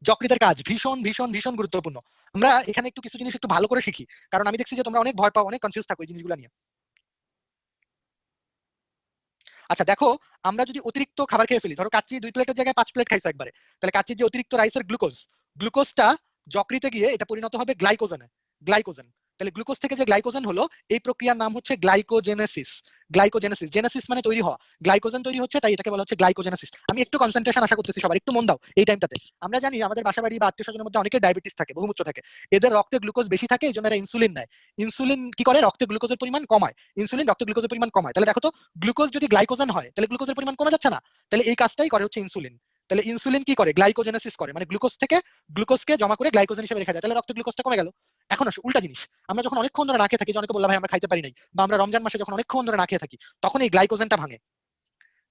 যকৃতের কাজ ভীষণ ভীষণ ভীষণ গুরুত্বপূর্ণ। আমরা এখানে একটু কিছু জিনিস একটু ভালো করে শিখি, কারণ আমি দেখছি যে তোমরা অনেক ভয় পাও, অনেক কনফিউজ থাকো এই জিনিসগুলো নিয়ে। আচ্ছা দেখো, আমরা যদি অতিরিক্ত খাবার খেয়ে ফেলি, ধরো কাচ্চি 2 প্লেটের জায়গায় 5 প্লেট খাইছো একবারে, তাহলে কাচ্চির যে অতিরিক্ত রাইসের গ্লুকোজটা যকৃতে গিয়ে এটা পরিণত হবে গ্লাইকোজেনে। গ্লাইকোজেন। তাহলে গ্লুকোজ থেকে যে গ্লাইকোজেন হলো, এই প্রক্রিয়ার নাম হচ্ছে গ্লাইকোজেনেসিস। গ্লাইকোজেনেসিস, জেনেসিস মানে তৈরি হওয়া, গ্লাইকোজেন তৈরি হচ্ছে, তাই এটাকে বলা হচ্ছে গ্লাইকোজেনেসিস। আমি একটু কনসেন্ট্রেশন আশা করতেছি সবার, একটু মন দাও এই টাইমটাতে। আমরা জানি আমাদের বাসা বাড়ি বা আত্মীয় স্বজনের মধ্যে অনেকের ডায়াবেটিস থাকে, বহুমূত্র থাকে, এদের রক্তে গ্লুকোজ বেশি থাকে, এই জন্য এরা ইনসুলিন নেয়। ইনসুলিন কি করে, রক্তে গ্লুকোজের পরিমাণ কমায়। ইনসুলিন রক্তে গ্লুকোজের পরিমাণ কমায়। তাহলে দেখো তো, গ্লুকোজ যদি গ্লাইকোজেন হয় তাহলে গ্লুকোজের পরিমাণ কমে যাচ্ছে না? তাহলে এই কাজটাই করে হচ্ছে ইনসুলিন। তাহলে ইনসুলিন কি করে, গ্লাইকোজেনেসিস করে, মানে গ্লুকোজ থেকে গ্লুকোজকে জমা করে গ্লাইকোজেন হিসেবে রেখে দেয়। তাহলে রক্তে গ্লুকোজটা কমে গেল। এখন আসো উল্টা জিনিস, আমরা যখন অনেকক্ষণ ধরে না খেয়ে থাকি, যে অনেকে বললাম ভাই আমরা খাইতে পারি নাই, বা আমরা রমজান মাসে যখন অনেকক্ষণ ধরে না খেয়ে থাকি, তখন এই গ্লাইকোজেনটা ভাঙে।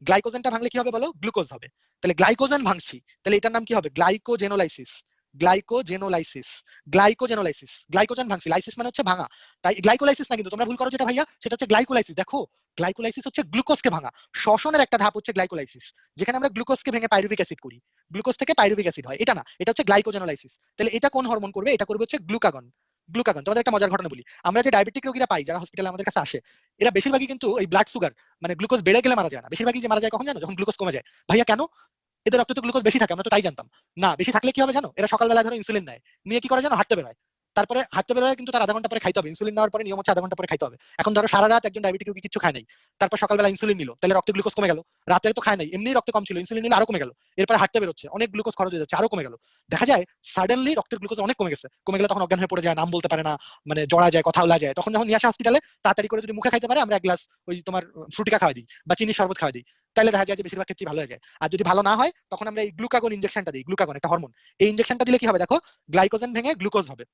গ্লাইকোজেনটা ভাঙলে কি হবে বলো, গ্লুকোজ হবে। তাহলে গ্লাইকোজেন ভাঙছি, তাহলে এটার নাম কি হবে, গ্লাইকোজেনোলাইসিস। গ্লাইকোজেনোলাইসিস। গ্লাইকোজেনোলাইসিস, গ্লাইকোজেন ভাঙছি, লাইসিস মানে হচ্ছে ভাঙা। তাই গ্লাইকোলাইসিস না কিন্তু, তোমরা ভুল করো যেটা ভাইয়া, সেটা হচ্ছে গ্লাইকোলাইসিস। দেখো, গ্লাইকোলাইসিস হচ্ছে গ্লুকোজকে ভাঙা, শ্বসনের একটা ধাপ হচ্ছে গ্লাইকোলাইসিস, যেখানে আমরা গ্লুকোজকে ভেঙে পাইরুভিক অ্যাসিড করি। গ্লুকোজ থেকে পাইরুভিক অ্যাসিড হয়, এটা না, এটা হচ্ছে গ্লাইকোজেনোলাইসিস। তাহলে এটা কোন হরমোন করবে, এটা করবে হচ্ছে গ্লুকাগন। গ্লুকাগন। তোমাদের একটা মজার ঘটনা বলি, আমরা যে ডায়াবেটিক রোগীরা পাই, যারা হসপিটালে আমাদের কাছে আসে, এরা বেশিরভাগই কিন্তু এই ব্লাড সুগার, মানে গ্লুকোজ বেড়ে গেলে মারা যায় না, বেশিরভাগই যে মারা যায় কখন জানো, যখন গ্লুকোজ কমে যায়। ভাইয়া কেন? এদের রক্তে তো গ্লুকোজ বেশি থাকে, আমরা তো তাই জানতাম না। বেশি থাকলে কি হবে জানো, এরা সকালবেলা ধরো ইনসুলিন নেয়, নিয়ে কি করে জানো, হাঁটতে বেরোয়। তারপরে হাঁটতে বেরোয় কিন্তু তার আধা ঘন্টা পরে খাইতে হবে, ইনসুলিন নেওয়ার পরে নিয়ম হচ্ছে আধা ঘন্টা পরে খাইতে হবে। এখন ধরো সারা রাত একজন ডায়াবেটিক রোগী কিছু খায় নাই, তারপর সকালবেলা ইনসুলিন নিল, তাহলে রক্তে গ্লুকোজ কমে গেল। রাতে তো খায় নাই, এমনি রক্তে কম ছিল, ইনসুলিন নিলে আরো কমে গেল। এরপরে হাঁটতে বেরোচ্ছে, অনেক গ্লুকোজ খরচ হয়ে যাচ্ছে, আরো কমে গেল। দেখা যায় সাডেনলি রক্তের গ্লুকোজ অনেক কমে গেছে, কমে গেলে তখন অজ্ঞান হয়ে পড়ে যায়, নাম বলতে পারে না, মানে জড়া যায়, কথা বলা যায়। তখন যখন নিয়ে আসে হসপিটালে, তাড়াতাড়ি করে যদি মুখে খাইতে পারে, আমরা এক গ্লাস ওই তোমার ফ্রুটিকা খাওয়া দিই বা চিনির শরবত খাওয়া দিই, তাহলে দেখা যায় যে বেশিরভাগ ক্ষেত্রে ভালো হয়ে যায়। আর যদি ভালো না হয়, তখন আমরা এই গ্লুকাগন ইনজেকশনটা দিই। গ্লুকাগন একটা হরমোন, এই ইনজেকশনটা দিলে কি হবে দেখো, গ্লাইকোজেন ভেঙে গ্লুকোজ হবে,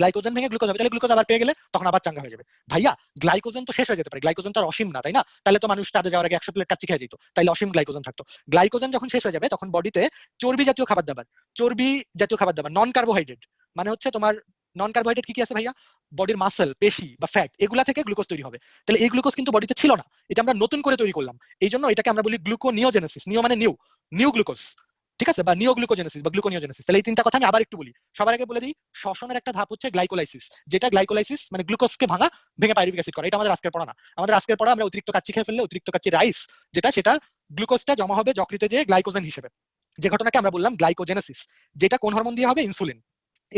গ্লাইকোজেন ভেঙে গ্লুকোজ হবে, তাহলে গ্লুকোজ আবার পেয়ে গেলে তখন আবার চাঙ্গা হয়ে যাবে। ভাইয়া গ্লাইকোজেন তো শেষ হয়ে যেতে পারে, গ্লাইকোজেন তো আর অসীম না, তাই না? তাহলে তো মানুষ কাজে যাওয়ার আগে 100 প্লেট কাচ্চি খেয়ে যেত, তাইলে অসীম গ্লাইকোজেন থাকতো। গ্লাইকোজেন যখন শেষ হয়ে যাবে, তখন বডিতে চর্বি জাতীয় খাবার দাবার, চর্বি জাতীয় খাবার দাবার, নন কার্বোহাইড্রেট, মানে হচ্ছে তোমার নন কার্বোহাইড্রেট কি কি আছে ভাইয়া, বডির মাসেল, পেশি বা ফ্যাট, এগুলা থেকে গ্লুকোজ তৈরি হবে। তাহলে এই গ্লুকোজ কিন্তু বডিতে ছিল না, এটা আমরা নতুন করে তৈরি করলাম। এই জন্য এটাকে আমরা বলি গ্লুকোনিওজেনেসিস, নিও মানে নিউ, নিউ গ্লুকোজ, ঠিক আছে, বা নিওগ্লুকোজেনেসিস বা গ্লুকোনিওজেনেসিস। তাহলে এই তিনটা কথা আমি আবার একটু বলি। সবার আগে বলে দিই, শ্বসনের একটা ধাপ হচ্ছে গ্লাইকোলাইসিস, যেটা গ্লাইকোলাইসিস মানে গ্লুকোজকে ভাঙা, ভেঙে পাইরুভিক অ্যাসিড করা। এটা আমাদের আজকের পড়া না। আমাদের আজকের পড়া, আমরা অতিরিক্ত কাচ্চি খেয়ে ফেললে অতিরিক্ত কাচ্চি রাইস, যেটা সেটা গ্লুকোজটা জমা হবে যকৃতে যে গ্লাইকোজেন হিসেবে, যে ঘটনাকে আমরা বললাম গ্লাইকোজেনেসিস, যেটা কোন হরমোন দিয়ে হবে, ইনসুলিন।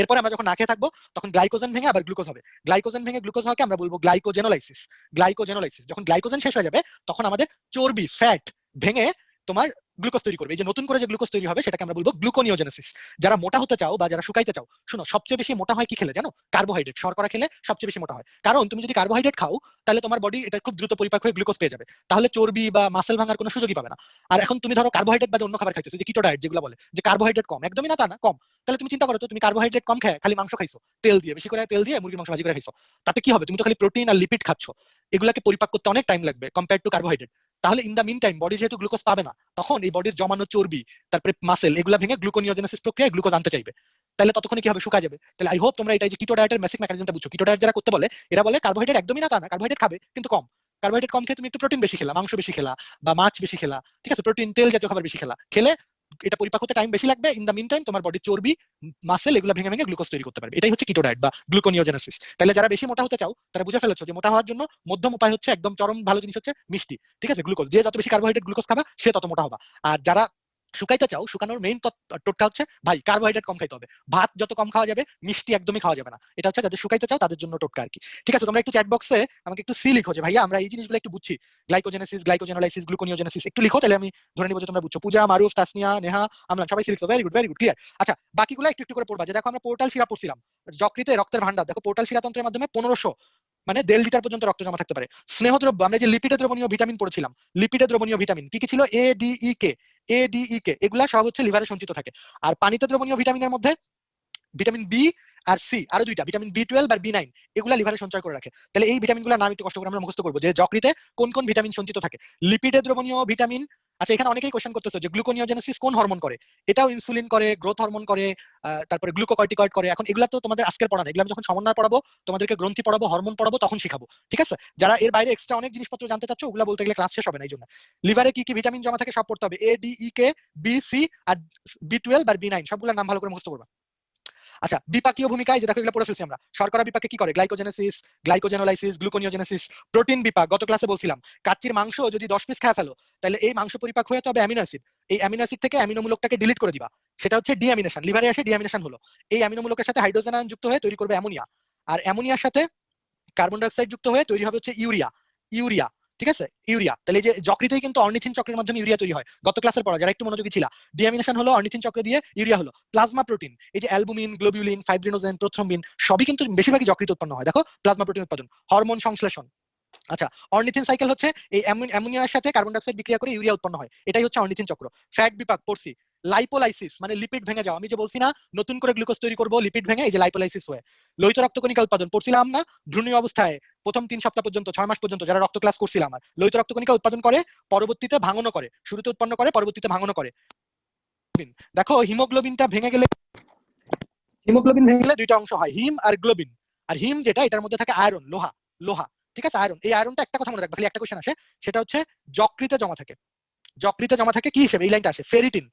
এরপরে আমরা যখন না খেয়ে থাকবো, তখন গ্লাইকোজেন ভেঙে আবার গ্লুকোজ হবে, গ্লাইকোজেন ভেঙে গ্লুকোজ হওয়াকে আমরা বলবো গ্লাইকোজেনোলাইসিস। গ্লাইকোজেনোলাইসিস, যখন গ্লাইকোজেন শেষ হয়ে যাবে, তখন আমাদের চর্বি, ফ্যাট ভেঙে তোমার গ্লুকোজ তৈরি করবে। এই যে নতুন করে যে গ্লুকোজ তৈরি হবে, সেটাকে আমরা বলবো গ্লুকোনিওজেনেসিস। যারা মোটা হতে চাও বা যারা শুকাইতে চাও, শোনো, সবচেয়ে বেশি মোটা হয় কি খেলে জানো? কার্বোহাইড্রেট, শর্করা খেলে সবচেয়ে বেশি মোটা হয়। কারণ তুমি যদি কার্বোহাইড্রেট খাও, তাহলে তোমার বডি এটা খুব দ্রুত পরিপাক হয়ে গ্লুকোজ পেয়ে যাবে, তাহলে চর্বি বা মাসেল ভাঙার কোনো সুযোগই পাবে না। আর এখন তুমি ধরো কার্বোহাইড্রেট বাদে অন্য খাবার খাইতেছো, যে কিটো ডায়েট যেগুলো বলে যে কার্বোহাইড্রেট কম, একদমই না তা না, কম। তাহলে তুমি চিন্তা করো তো, তুমি কার্বোহাইড্রেট কম খায় খালি মাংস খাইছো, তেল দিয়ে, বেশি করে তেল দিয়ে মুরগির মাংস ভাজি করে খাইছো, তাতে কি হবে? তুমি তো খালি প্রোটিন আর লিপিড খাচ্ছ, এগুলাকে পরিপাক করতে অনেক টাইম লাগবে কম্পেয়ার টু কার্বোহাইড্রেট। তাহলে in the mean time body যেহেতু গ্লুকোজ পাবে না, তখন এই বডির জমানো চর্বি, তারপরে মাসেল, এগুলা ভেঙে গ্লুকোনিওজেনেসিস প্রক্রিয়ায় গ্লুকোজ আনতে চাইবে। তাহলে ততক্ষণে কি হবে? শুকা যাবে। তাহলে আই হোপ তোমরা এটা যে কিটো ডায়েটের বেসিক মেকানিজমটা বুঝছো। কিটো ডায়েট যারা করতে বলে, এরা বলে কার্বোহাইড্রেট একদমই না তা না, কার্বোহাইড্রেট খাবে কিন্তু কম। কার্বোহাইড্রেট কম খেয়ে তুমি একটু প্রোটিন বেশি খেলা, মাংস বেশি খেলা বা মাছ বেশি খেলা, ঠিক আছে, প্রোটিন তেল জাতীয় খাবার বেশি খেলা, খেলে এটা পরিপাক হতে টাইম বেশি লাগবে। ইন দা মিন টাইম তোমার বডির চর্বি, মাসেল, এগুলো ভেঙে ভেঙে গ্লুকোজ তৈরি করতে পারবে। এটাই হচ্ছে কিটো ডায়েট বা গ্লুকোনিওজেনেসিস। তাহলে যারা বেশি মোটা হতে চাও, তারা বুঝে ফেলেছো যে মোটা হওয়ার জন্য মধ্যম উপায় হচ্ছে, একদম চরম ভালো জিনিস হচ্ছে মিষ্টি, ঠিক আছে, গ্লুকোজ। যে যত বেশি কার্বোহাইড্রেট গ্লুকোজ খাবা, সে তত মোটা হবা। আর যারা শুকাইতে চাও, শুকানোর মেইন টোটকা হচ্ছে ভাই কার্বোহাইড্রেট কম খাইতে হবে, ভাত যত কম খাওয়া যাবে, মিষ্টি একদমই খাওয়া যাবে না। এটা হচ্ছে যাদের শুকাইতে চাও তাদের জন্য টোটকা আর কি। ঠিক আছে, তোমরা একটু চ্যাট বক্সে আমাকে একটু সি লিখো যে ভাইয়া আমরা এই জিনিসগুলো একটু বুঝছি, গ্লাইকোজেনেসিস, গ্লাইকোজেনোলাইসিস, গ্লুকোনিওজেনেসিস, একটু লিখো, তাহলে আমি ধরে নিব যে তোমরা বুঝছো। পূজা, মারুফ, তাসনিয়া, নেহা, আমরা সবাই সি লিখছো, very good, very good, clear. আচ্ছা, বাকিগুলো একটু একটু করে পড়বা। যে দেখো আমরা পোর্টাল শিরা পড়ছিলাম, যকৃতে রক্তের ভান্ডার, দেখো পোর্টাল শিরাতন্ত্রের মাধ্যমে 1500 মানে 1.5 লিটার পর্যন্ত রক্ত জমা থাকতে পারে। স্নেহদ্রব্য, আমরা যে লিপিডে দ্রবণীয় ভিটামিন পড়েছিলাম, লিপিডে দ্রবণীয় ভিটামিন কি কি ছিল? এ ডি ই কে, এ ডি ই কে, এগুলা সব হচ্ছে লিভারে সঞ্চিত থাকে। আর পানিতে দ্রবণীয় ভিটামিনের মধ্যে ভিটামিন বি আর সি, আরো দুইটা ভিটামিন বি12 আর বি9, এগুলা লিভারে সঞ্চয় করে রাখে। তাহলে এই ভিটামিনগুলোর নাম একটু কষ্ট করে আমরা মুখস্থ করবো, যে যকৃতে কোন কোন ভিটামিন সঞ্চিত থাকে। লিপিডে দ্রবণীয় ভিটামিন। আচ্ছা, এখানে অনেকেই কোশ্চেন করতেছে যে গ্লুকোনিওজেনেসিস কোন হরমোন করে? এটাও ইনসুলিন করে, গ্রোথ হরমোন করে, তারপরে গ্লুকোকর্টিকয়েড করে। এখন এগুলা তো তোমাদের আজকের পড়া না, এগুলো আমি যখন সমন্বয় পড়াবো, তোমাদেরকে গ্রন্থি পড়াবো, হরমোন পড়াবো, তখন শিখাবো, ঠিক আছে? যারা এর বাইরে এক্সট্রা অনেক জিনিসপত্র জানতে চাচ্ছ, ওগুলা বলতে গেলে ক্লাস শেষ হবে না। এই জন্য লিভারে কি কি ভিটামিন জমা থাকে সব পড়তে হবে, A D E K, B C আর বি12 আর বি9, সবগুলোর নাম ভালো করে মুখস্থ করবা। আচ্ছা, বিপাকীয় ভূমিকায় যে দেখো এগুলো পড়ে ফেলছি আমরা। শর্করা বিপাকে কি করে? Glycogenesis, glycogenolysis, gluconeogenesis. প্রোটিন বিপাক গত ক্লাসে বলছিলাম, কাচ্চির মাংস যদি 10 পিস খায় ফেলো, তাহলে এই মাংস পরিপাক হয়ে যাবে অ্যামিনো অ্যাসিড, এই অ্যামিনো অ্যাসিড থেকে অ্যামিনোমূলকটাকে ডিলিট করে দিবা, সেটা হচ্ছে ডিঅ্যামিনেশন। লিভারে এসে ডিঅ্যামিনেশন হলো, এই অ্যামিনোমূলকের সাথে হাইড্রোজেন আয়ন যুক্ত হয়ে তৈরি করবে অ্যামোনিয়া, আর অ্যামোনিয়ার সাথে কার্বন ডাই অক্সাইড যুক্ত হয়ে তৈরি হবে হচ্ছে ইউরিয়া। ইউরিয়া, ঠিক আছে, ইউরিয়া। তাহলে এই যে যকৃতেই কিন্তু অর্নিথিন চক্রের মাধ্যমে ইউরিয়া তৈরি হয়, গত ক্লাসের পড়া যারা একটু মনোযোগী ছিল। ডিঅ্যামিনেশন হলো অর্নিথিন চক্র দিয়ে ইউরিয়া হলো। প্লাজমা প্রোটিন, এই যে অ্যালবুমিন, গ্লোবিউলিন, ফাইব্রিনোজেন, প্রোথ্রম্বিন, সবই কিন্তু বেশিরভাগই যকৃত উৎপন্ন হয়। দেখো প্লাজমা প্রোটিন উৎপাদন, হরমোন সংশ্লেষণ। আচ্ছা, অর্নিথিন সাইকেল হচ্ছে এই অ্যামোনিয়ার সাথে কার্বন ডাই অক্সাইড বিক্রিয়া করে ইউরিয়া উৎপন্ন হয়, এটাই হচ্ছে অর্নিথিন চক্র। ফ্যাট বিপাক পড়ছি, লাইপোলাইসিস মানে লিপিড ভেঙে যাওয়া। আমি যে বলছি না নতুন করে গ্লুকোজ তৈরি করব লিপিড ভেঙে, এই যে লাইপোলাইসিস হয়ে। লোহিত রক্তকণিকা উৎপাদন পড়ছিলাম না, ভ্রূণীয় অবস্থায় প্রথম 3 সপ্তাহ পর্যন্ত, 6 মাস পর্যন্ত যারা রক্ত ক্লাস করছিলাম, আর লোহিত রক্তকণিকা উৎপাদন করে, পরবর্তীতে ভাঙনও করে, শুরুতে উৎপন্ন করে, পরবর্তীতে ভাঙনও করে। দেখো হিমোগ্লোবিনটা ভেঙে গেলে, হিমোগ্লোবিন ভেঙে গেলে দুইটা অংশ হয়, হিম আর গ্লোবিন। আর হিম যেটা, এটার মধ্যে থাকে আয়রন, লোহা, লোহা, ঠিক আছে, আয়রন। এই আয়রনটা একটা কথা মনে রাখবা, খালি একটা কোশ্চেন আসে, সেটা হচ্ছে যকৃতে জমা থাকে। যকৃতে জমা থাকে কি হিসেবে? এই লাইনটা আসে, ফেরিটিন।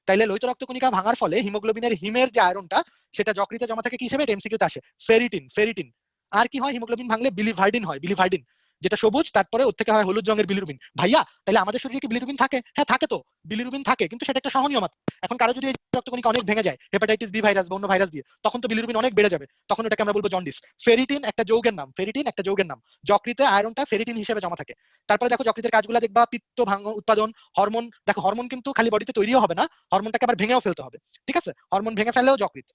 তাইলে লোহিত রক্তকণিকা ভাঙার ফলে হিমোগ্লোবিনের হিমের যে আয়রনটা, সেটা যকৃতে জমা থাকে কি হিসেবে? এটা এমসিকিউতে আসে, ফেরিটিন, ফেরিটিন। আর কি হয় হিমোগ্লোবিন ভাঙলে? বিলিভার্ডিন হয়, বিলিভার্ডিন। যেটা সবুজ তারপরে ওর থেকে হয় হলুদ রঙের বিলিরুবিন। ভাইয়া তাহলে আমাদের শরীরে কি বিলিরুবিন থাকে? হ্যাঁ থাকে তো, বিলিরুবিন থাকে, কিন্তু সেটা একটা সহনীয় মাত্রা। এখন কারো যদি এই রক্তকণিকা অনেক ভেঙে যায় হেপাটাইটিস বি ভাইরাস বা অন্য ভাইরাস দিয়ে, তখন তো বিলিরুবিন অনেক বেড়ে যাবে, তখন ওটাকে আমরা বলবো জন্ডিস। ফেরিটিন একটা যৌগের নাম, ফেরিটিন একটা যৌগের নাম। যকৃতে আয়রনটা ফেরিটিন হিসেবে জমা থাকে। তারপরে দেখো যকৃতের কাজগুলো দেখবা, পিত্ত ভাঙ উৎপাদন, হরমোন। দেখো হরমোন কিন্তু খালি বডিতে তৈরিও হবে না, হরমোনটাকে আবার ভেঙেও ফেলতে হবে, ঠিক আছে? হরমোন ভেঙে ফেললেও যকৃত।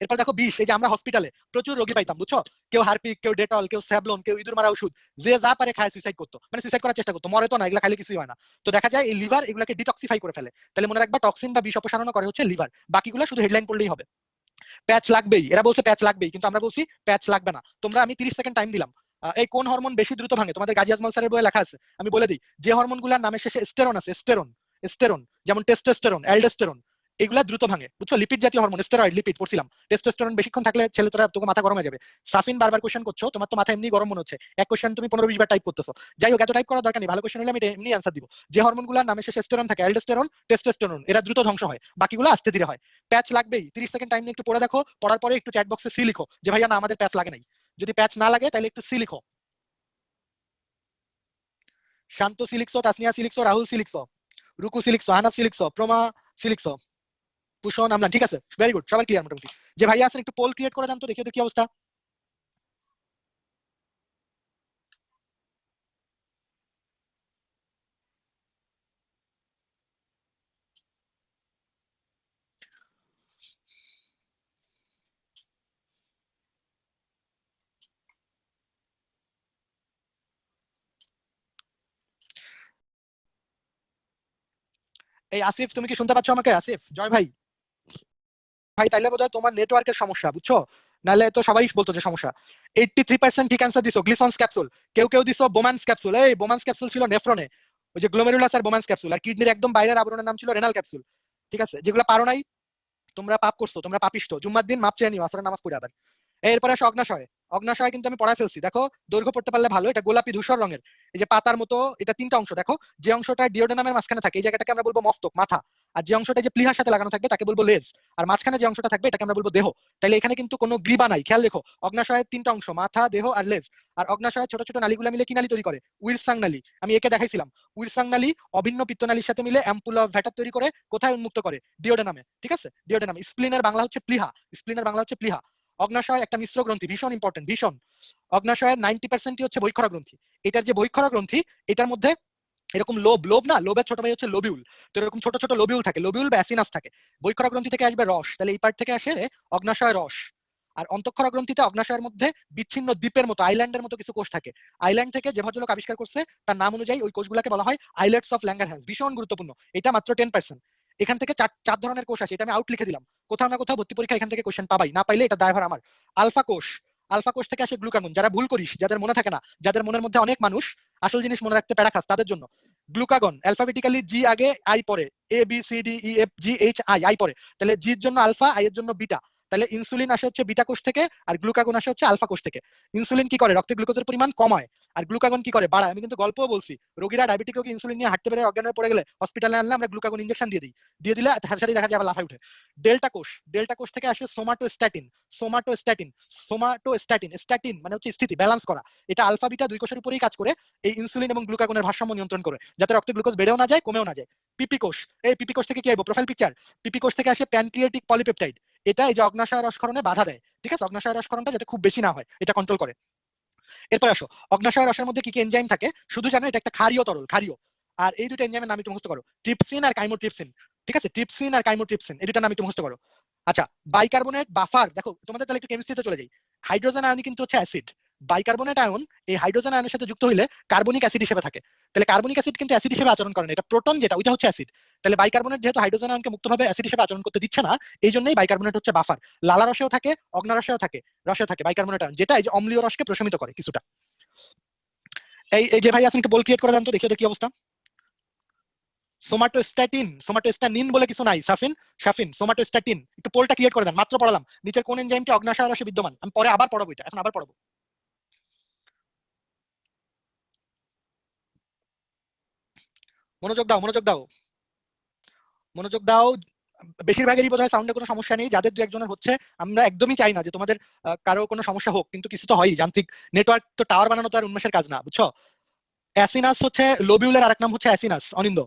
এরপর দেখো বিষ, এই যে আমরা হসপিটালে প্রচুর রোগী পাইতাম, বুঝছো? কেউ হারপিক, কেউ ডেটল, কেউ স্যাভলন, কেউ ইঁদুর মারা ওষুধ, যে যা পারে খায় সুইসাইড করতো, মানে সুইসাইড করার চেষ্টা করতো, মরে তো না, এগুলা খাইলে কিছুই হয় না। তো দেখা যায় এই লিভার এগুলাকে ডিটক্সিফাই করে ফেলে। তাহলে মনে রাখবা টক্সিন বা বিষ অপসারণ করে হচ্ছে লিভার, বাকিগুলো শুধু হেডলাইন পড়লেই হবে। প্যাচ লাগবেই, এরা বলছে প্যাচ লাগবেই, কিন্তু আমরা বলছি প্যাচ লাগবে না। তোমরা, আমি 30 সেকেন্ড টাইম দিলাম। এই কোন হরমোন বেশি দ্রুত ভাঙে? তোমাদের গাজী আজমল স্যারের বইয়ে লেখা আছে, আমি বলে দিই। যে হরমোনগুলোর নামের শেষে স্টেরন আছে, স্টেরন, স্টেরন, যেমন টেস্টোস্টেরন, অ্যালডোস্টেরন, এগুলা দ্রুত ভাঙে, বুঝছো? লিপিড জাতীয় হরমোন, স্টেরয়েড, লিপিড পড়ছিলাম। টেস্টোস্টেরন বেশিক্ষণ থাকলে ছেলে তোরা, তোকে মাথা গরম হয়ে যাবে। সাফিন বারবার কোশ্চেন করছো, তোমার তো মাথা এমনি গরম মনে হচ্ছে, এক কোশ্চেন তুমি 15-20 বার টাইপ করতেছো। যাই হোক, এত টাইপ করার দরকার নেই, ভালো কোশ্চেন হলে আমি এমনি অ্যান্সার দিব। যে হরমোনগুলোর নামের শেষে স্টেরন থাকে, অ্যালডোস্টেরন, টেস্টোস্টেরন, এরা দ্রুত ধ্বংস হয়, বাকিগুলো আস্তে ধীরে হয়। প্যাচ লাগবেই, 30 সেকেন্ড টাইম নিয়ে একটু পড়ে দেখো, পড়ার পরে একটু চ্যাট বক্সে সি লিখো যে ভাইয়া না আমাদের প্যাচ লাগে নাই। যদি প্যাচ না লাগে তাহলে একটু সি লিখো। শান্ত সি লিখছো, তাসনিয়া সি লিখছো, রাহুল সি লিখছো, রুকু সি লিখছো, আহনাফ সি লিখছো, প্রমা সি লিখছো, পুষন, আমলান, ঠিক আছে, ভেরি গুড, সবাই ক্লিয়ার মোটামুটি। যে ভাইয়া আছেন একটু পোল ক্রিয়েট করে দেন তো, দেখি ওদের কি অবস্থা। এই আসিফ, তুমি কি শুনতে পাচ্ছ আমাকে? আসিফ, জয় ভাই। ভাই তাইলে বোধহয় তোমার নেটওয়ার্কের সমস্যা, বুঝছো? নাহলে তো সবাই বলতো যে সমস্যা। 83% ঠিক অ্যান্সার দিছো, গ্লিসন্স ক্যাপসুল। কেউ কেউ দিছো বোমান্স ক্যাপসুল। এই বোমান্স ক্যাপসুল ছিল নেফ্রনে, ওই যে গ্লোমেরুলাস আর বোমান্স ক্যাপসুল। আর কিডনির একদম বাইরের আবরণের নাম ছিল রেনাল ক্যাপসুল। ঠিক আছে, যেগুলো পারো নাই, তোমরা পাপ করছো, তোমরা পাপিষ্ট। জুম্মার দিন মাপ চেয়ে নিও, আসরের নামাজ পড়ে আবার। এরপরে আসো অগ্নাশয়। অগ্নাশয় কিন্তু আমি পড়ায় ফেলছি, দেখো দৈর্ঘ্য পড়তে পারলে ভালো। এটা গোলাপি ধূসর রঙের, এই যে পাতার মতো। এটা তিনটা অংশ, দেখো। যে অংশটা ডিওডেনামের মাঝখানে থাকে, এই জায়গাটাকে আমরা বলবো মস্তক, মাথা। আর যে অংশটা যে প্লিহার সাথে লাগানো থাকবে তাকে বলবো লেজ। আর মাঝখানে যে অংশটা থাকবে এটাকে আমরা বলবো দেহ। তাইলে এখানে কিন্তু কোনো গ্রীবা নাই, খেয়াল রেখো। অগ্নাশয়ের তিনটা অংশ, মাথা, দেহ আর লেজ। আর অগ্নাশয়ের ছোট ছোট নালীগুলো মিলে কি নালী তৈরি করে? উইরসাং নালী। আমি একে দেখাইছিলাম। উইরসাং নালী অভিন্ন পিত্তনালীর সাথে মিলে অ্যাম্পুল অফ ভ্যাটার তৈরি করে, কোথায় উন্মুক্ত করে? ডিওডেনামে, ঠিক আছে, ডিওডেনাম। স্প্লিনের বাংলা হচ্ছে প্লিহা, স্প্লিনের বাংলা হচ্ছে প্লিহা। অগ্নাশয় একটা মিশ্র গ্রন্থি, ভীষণ ইম্পর্টেন্ট, ভীষণ। অগ্নাশয়ের 90% হচ্ছে বহিঃক্ষরা গ্রন্থি। এটার যে বহিঃক্ষরা গ্রন্থি, এটার মধ্যে এরকম লোব, লোব না, লোবের ছোট ভাই হচ্ছে লোবিউল। তো এরকম ছোট ছোট লোবিউল থাকে, লোবিউল বা অ্যাসিনাস থাকে। বহিঃক্ষরা গ্রন্থি থেকে আসবে রস, তাহলে এই পার্ট থেকে আসে অগ্নাশয় রস। আর অন্তঃক্ষরা গ্রন্থিতে অগ্নাশয়ের মধ্যে বিচ্ছিন্ন দ্বীপের মতো, আইল্যান্ডের মতো কিছু কোষ থাকে। আইল্যান্ড থেকে যে ভদ্রলোক আবিষ্কার করছে তার নাম অনুযায়ী ওই কোষগুলোকে বলা হয় আইলেটস অফ ল্যাঙ্গারহ্যান্স। ভীষণ গুরুত্বপূর্ণ, এটা মাত্র 10%। এখান থেকে চার চার ধরনের কোষ আসে, এটা আমি আউট লিখে দিলাম। কোথাও না কোথাও ভর্তি পরীক্ষা এখান থেকে কোশ্চেন পাবাই, না পাইলে এটা দায়ভার আমার। আলফা কোষ, আলফা কোষ থেকে আসে গ্লুকাগন। যারা ভুল করিস, যাদের মনে থাকে না, যাদের মনের মধ্যে অনেক মানুষ আসল জিনিস মনে রাখতে প্যারা খাস, তাদের জন্য গ্লুকাগন। অ্যালফাবেটিক্যালি জি আগে, আই পরে, A B C D E F G H I, I পরে। তাহলে জির জন্য আলফা, আই এর জন্য বিটা। তাহলে ইনসুলিন আসে হচ্ছে বিটা কোষ থেকে, আর গ্লুকাগন আসে হচ্ছে আলফা কোষ থেকে। ইনসুলিন কি করে? রক্তে গ্লুকোজের পরিমাণ কমায়। আর গ্লুকাগন কি করে? বাড়ায়। আমি কিন্তু গল্পও বলছি, রোগীরা, ডায়াবেটিক রোগী ইনসুলিন নিয়ে হাঁটতে পেরে অজ্ঞান হয়ে পড়ে গেলে হসপিটালে আনলে আমরা গ্লুকাগন ইনজেকশন দিয়ে দিই। দিয়ে দিলে হাসারি দেখা যায় আবার লাফায় উঠে। ডেল্টা কোষ, ডেল্টা কোষ থেকে আসে সোমাটোস্ট্যাটিন। সোমাটোস্ট্যাটিন, সোমাটোস্ট্যাটিন, স্ট্যাটিন মানে হচ্ছে স্থিতি, ব্যালেন্স করা। এটা আলফা বিটা দুই কোষের উপরেই কাজ করে, এই ইনসুলিন এবং গ্লুকাগনের ভারসাম্য নিয়ন্ত্রণ করে, যাতে রক্তে গ্লুকোজ বেড়েও না যায়, কমেও না যায়। পিপি কোষ, এই পিপি কোষ থেকে কি আইবো? Profile picture. পিপি কোষ থেকে আসে প্যানক্রিয়েটিক পলিপেপটাইড। এটা এই যে অগ্নাশয় রসক্ষরণে বাধা দেয়, ঠিক আছে? অগ্নাশয় রসক্ষরণটা যাতে খুব বেশি না হয়, এটা কন্ট্রোল করে। এরপর আসো, অগ্নাশয় রসের মধ্যে কি কি এনজাইম থাকে শুধু জানো, এটা একটা ক্ষারীয় তরল, ক্ষারীয়। আর এই দুটো এনজাইমের নাম একটু মুখস্থ করো, ট্রিপসিন আর কাইমোট্রিপসিন। ঠিক আছে, ট্রিপসিন আর কাইমোট্রিপসিন, এই দুটো নাম একটু মুখস্থ করো। আচ্ছা, বাইকার্বনেট বাফার, দেখো তোমাদের তাহলে একটু কেমিস্ট্রিতে চলে যাই। হাইড্রোজেন আয়ন কিন্তু হচ্ছে অ্যাসিড। বাইকার্বনেট আয়ন এই হাইড্রোজেন আয়নের সাথে যুক্ত হলে কার্বনিক অ্যাসিড হিসেবে থাকে। তাহলে কার্বনিক অ্যাসিড কিন্তু অ্যাসিড হিসেবে আচরণ করে না, এটা প্রোটন যেটা, ওইটা হচ্ছে অ্যাসিড। তাহলে বাইকার্বনেট যেহেতু হাইড্রোজেন আয়নকে মুক্তভাবে অ্যাসিড হিসেবে আচরণ করতে দিচ্ছে না, এই জন্যই বাইকার্বনেট হচ্ছে বাফার। লালা রসেও থাকে, অগ্নারসেও থাকে, রসেও থাকে বাইকার্বনেট আয়ন, যেটা এই যে অম্লীয় রসকে প্রশমিত করে কিছুটা। এই এই যে ভাই আছেন, একটু বল ক্রিয়েট করে দেন তো, দেখি ওদের কি অবস্থা। সোমাটোস্ট্যাটিন, সোমাটোস্ট্যানিন বলে কিছু নাই, সাফিন, সাফিন, সোমাটোস্ট্যাটিন। একটু পোলটা ক্রিয়েট করে দেন, মাত্র পড়ালাম নিচের কোন এনজাইমটি অগ্নাশয় রসে বিদ্যমান। আমি পরে আবার পড়াবো, এটা এখন আবার পড়াবো। মনোযোগ দাও, মনোযোগ দাও, মনোযোগ দাও। বেশিরভাগেরই বোধহয় সাউন্ডে কোনো সমস্যা নেই, যাদের দু একজনের হচ্ছে। আমরা একদমই চাই না যে তোমাদের কারো কোনো সমস্যা হোক, কিন্তু কিছু তো হয়ই, যান্ত্রিক নেটওয়ার্ক তো, টাওয়ার বানানো তো আর উন্মেষের কাজ না, বুঝছো? অ্যাসিনাস হচ্ছে লোবিউলের আরেক নাম হচ্ছে অ্যাসিনাস। অনিন্দ,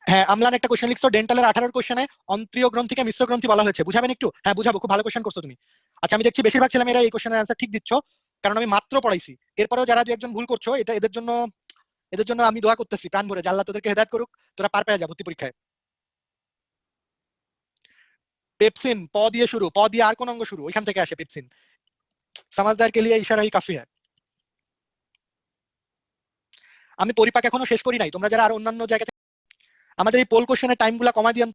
হ্যাঁ আমলান একটা কোশ্চেন লিখছো, ডেন্টালের 18 কোশ্চেনে অন্ত্রীয় গ্রন্থিকে মিশ্র গ্রন্থি বলা হয়েছে, বুঝাবেন একটু? হ্যাঁ বুঝাবো, খুব ভালো কোশ্চেন করছো তুমি। আচ্ছা আমি দেখছি বেশিরভাগ ছেলেমেয়েরা এই কোশ্চেনের অ্যান্সার ঠিক দিচ্ছ, কারণ আমি মাত্র পড়াইছি। এরপরেও যারা দু একজন ভুল করছো, এটা এদের জন্য আমি দোয়া করতেছি প্রাণ ভরে, যে আল্লাহ তোদেরকে হেদায়েত করুক, তোরা পার পেয়ে যা ভর্তি পরীক্ষায়। পেপসিন প দিয়ে শুরু, প দিয়ে আর কোন অঙ্গ শুরু, ওইখান থেকে আসে পেপসিন। সমাজদার কে লিয়ে ইশারা হি কাফি হ্যায়। আমি পরিপাক এখনো শেষ করি নাই, তোমরা যারা আর অন্যান্য জায়গা থেকে আমাদের এই পোল কোশ্চেনের টাইমগুলো কমা দিয়ান।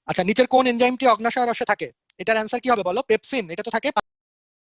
আচ্ছা নিচের কোন এনজাইমটি অগ্ন্যাশয় রসে থাকে? এটার অ্যান্সার কি হবে বলো? পেপসিন, এটা তো থাকে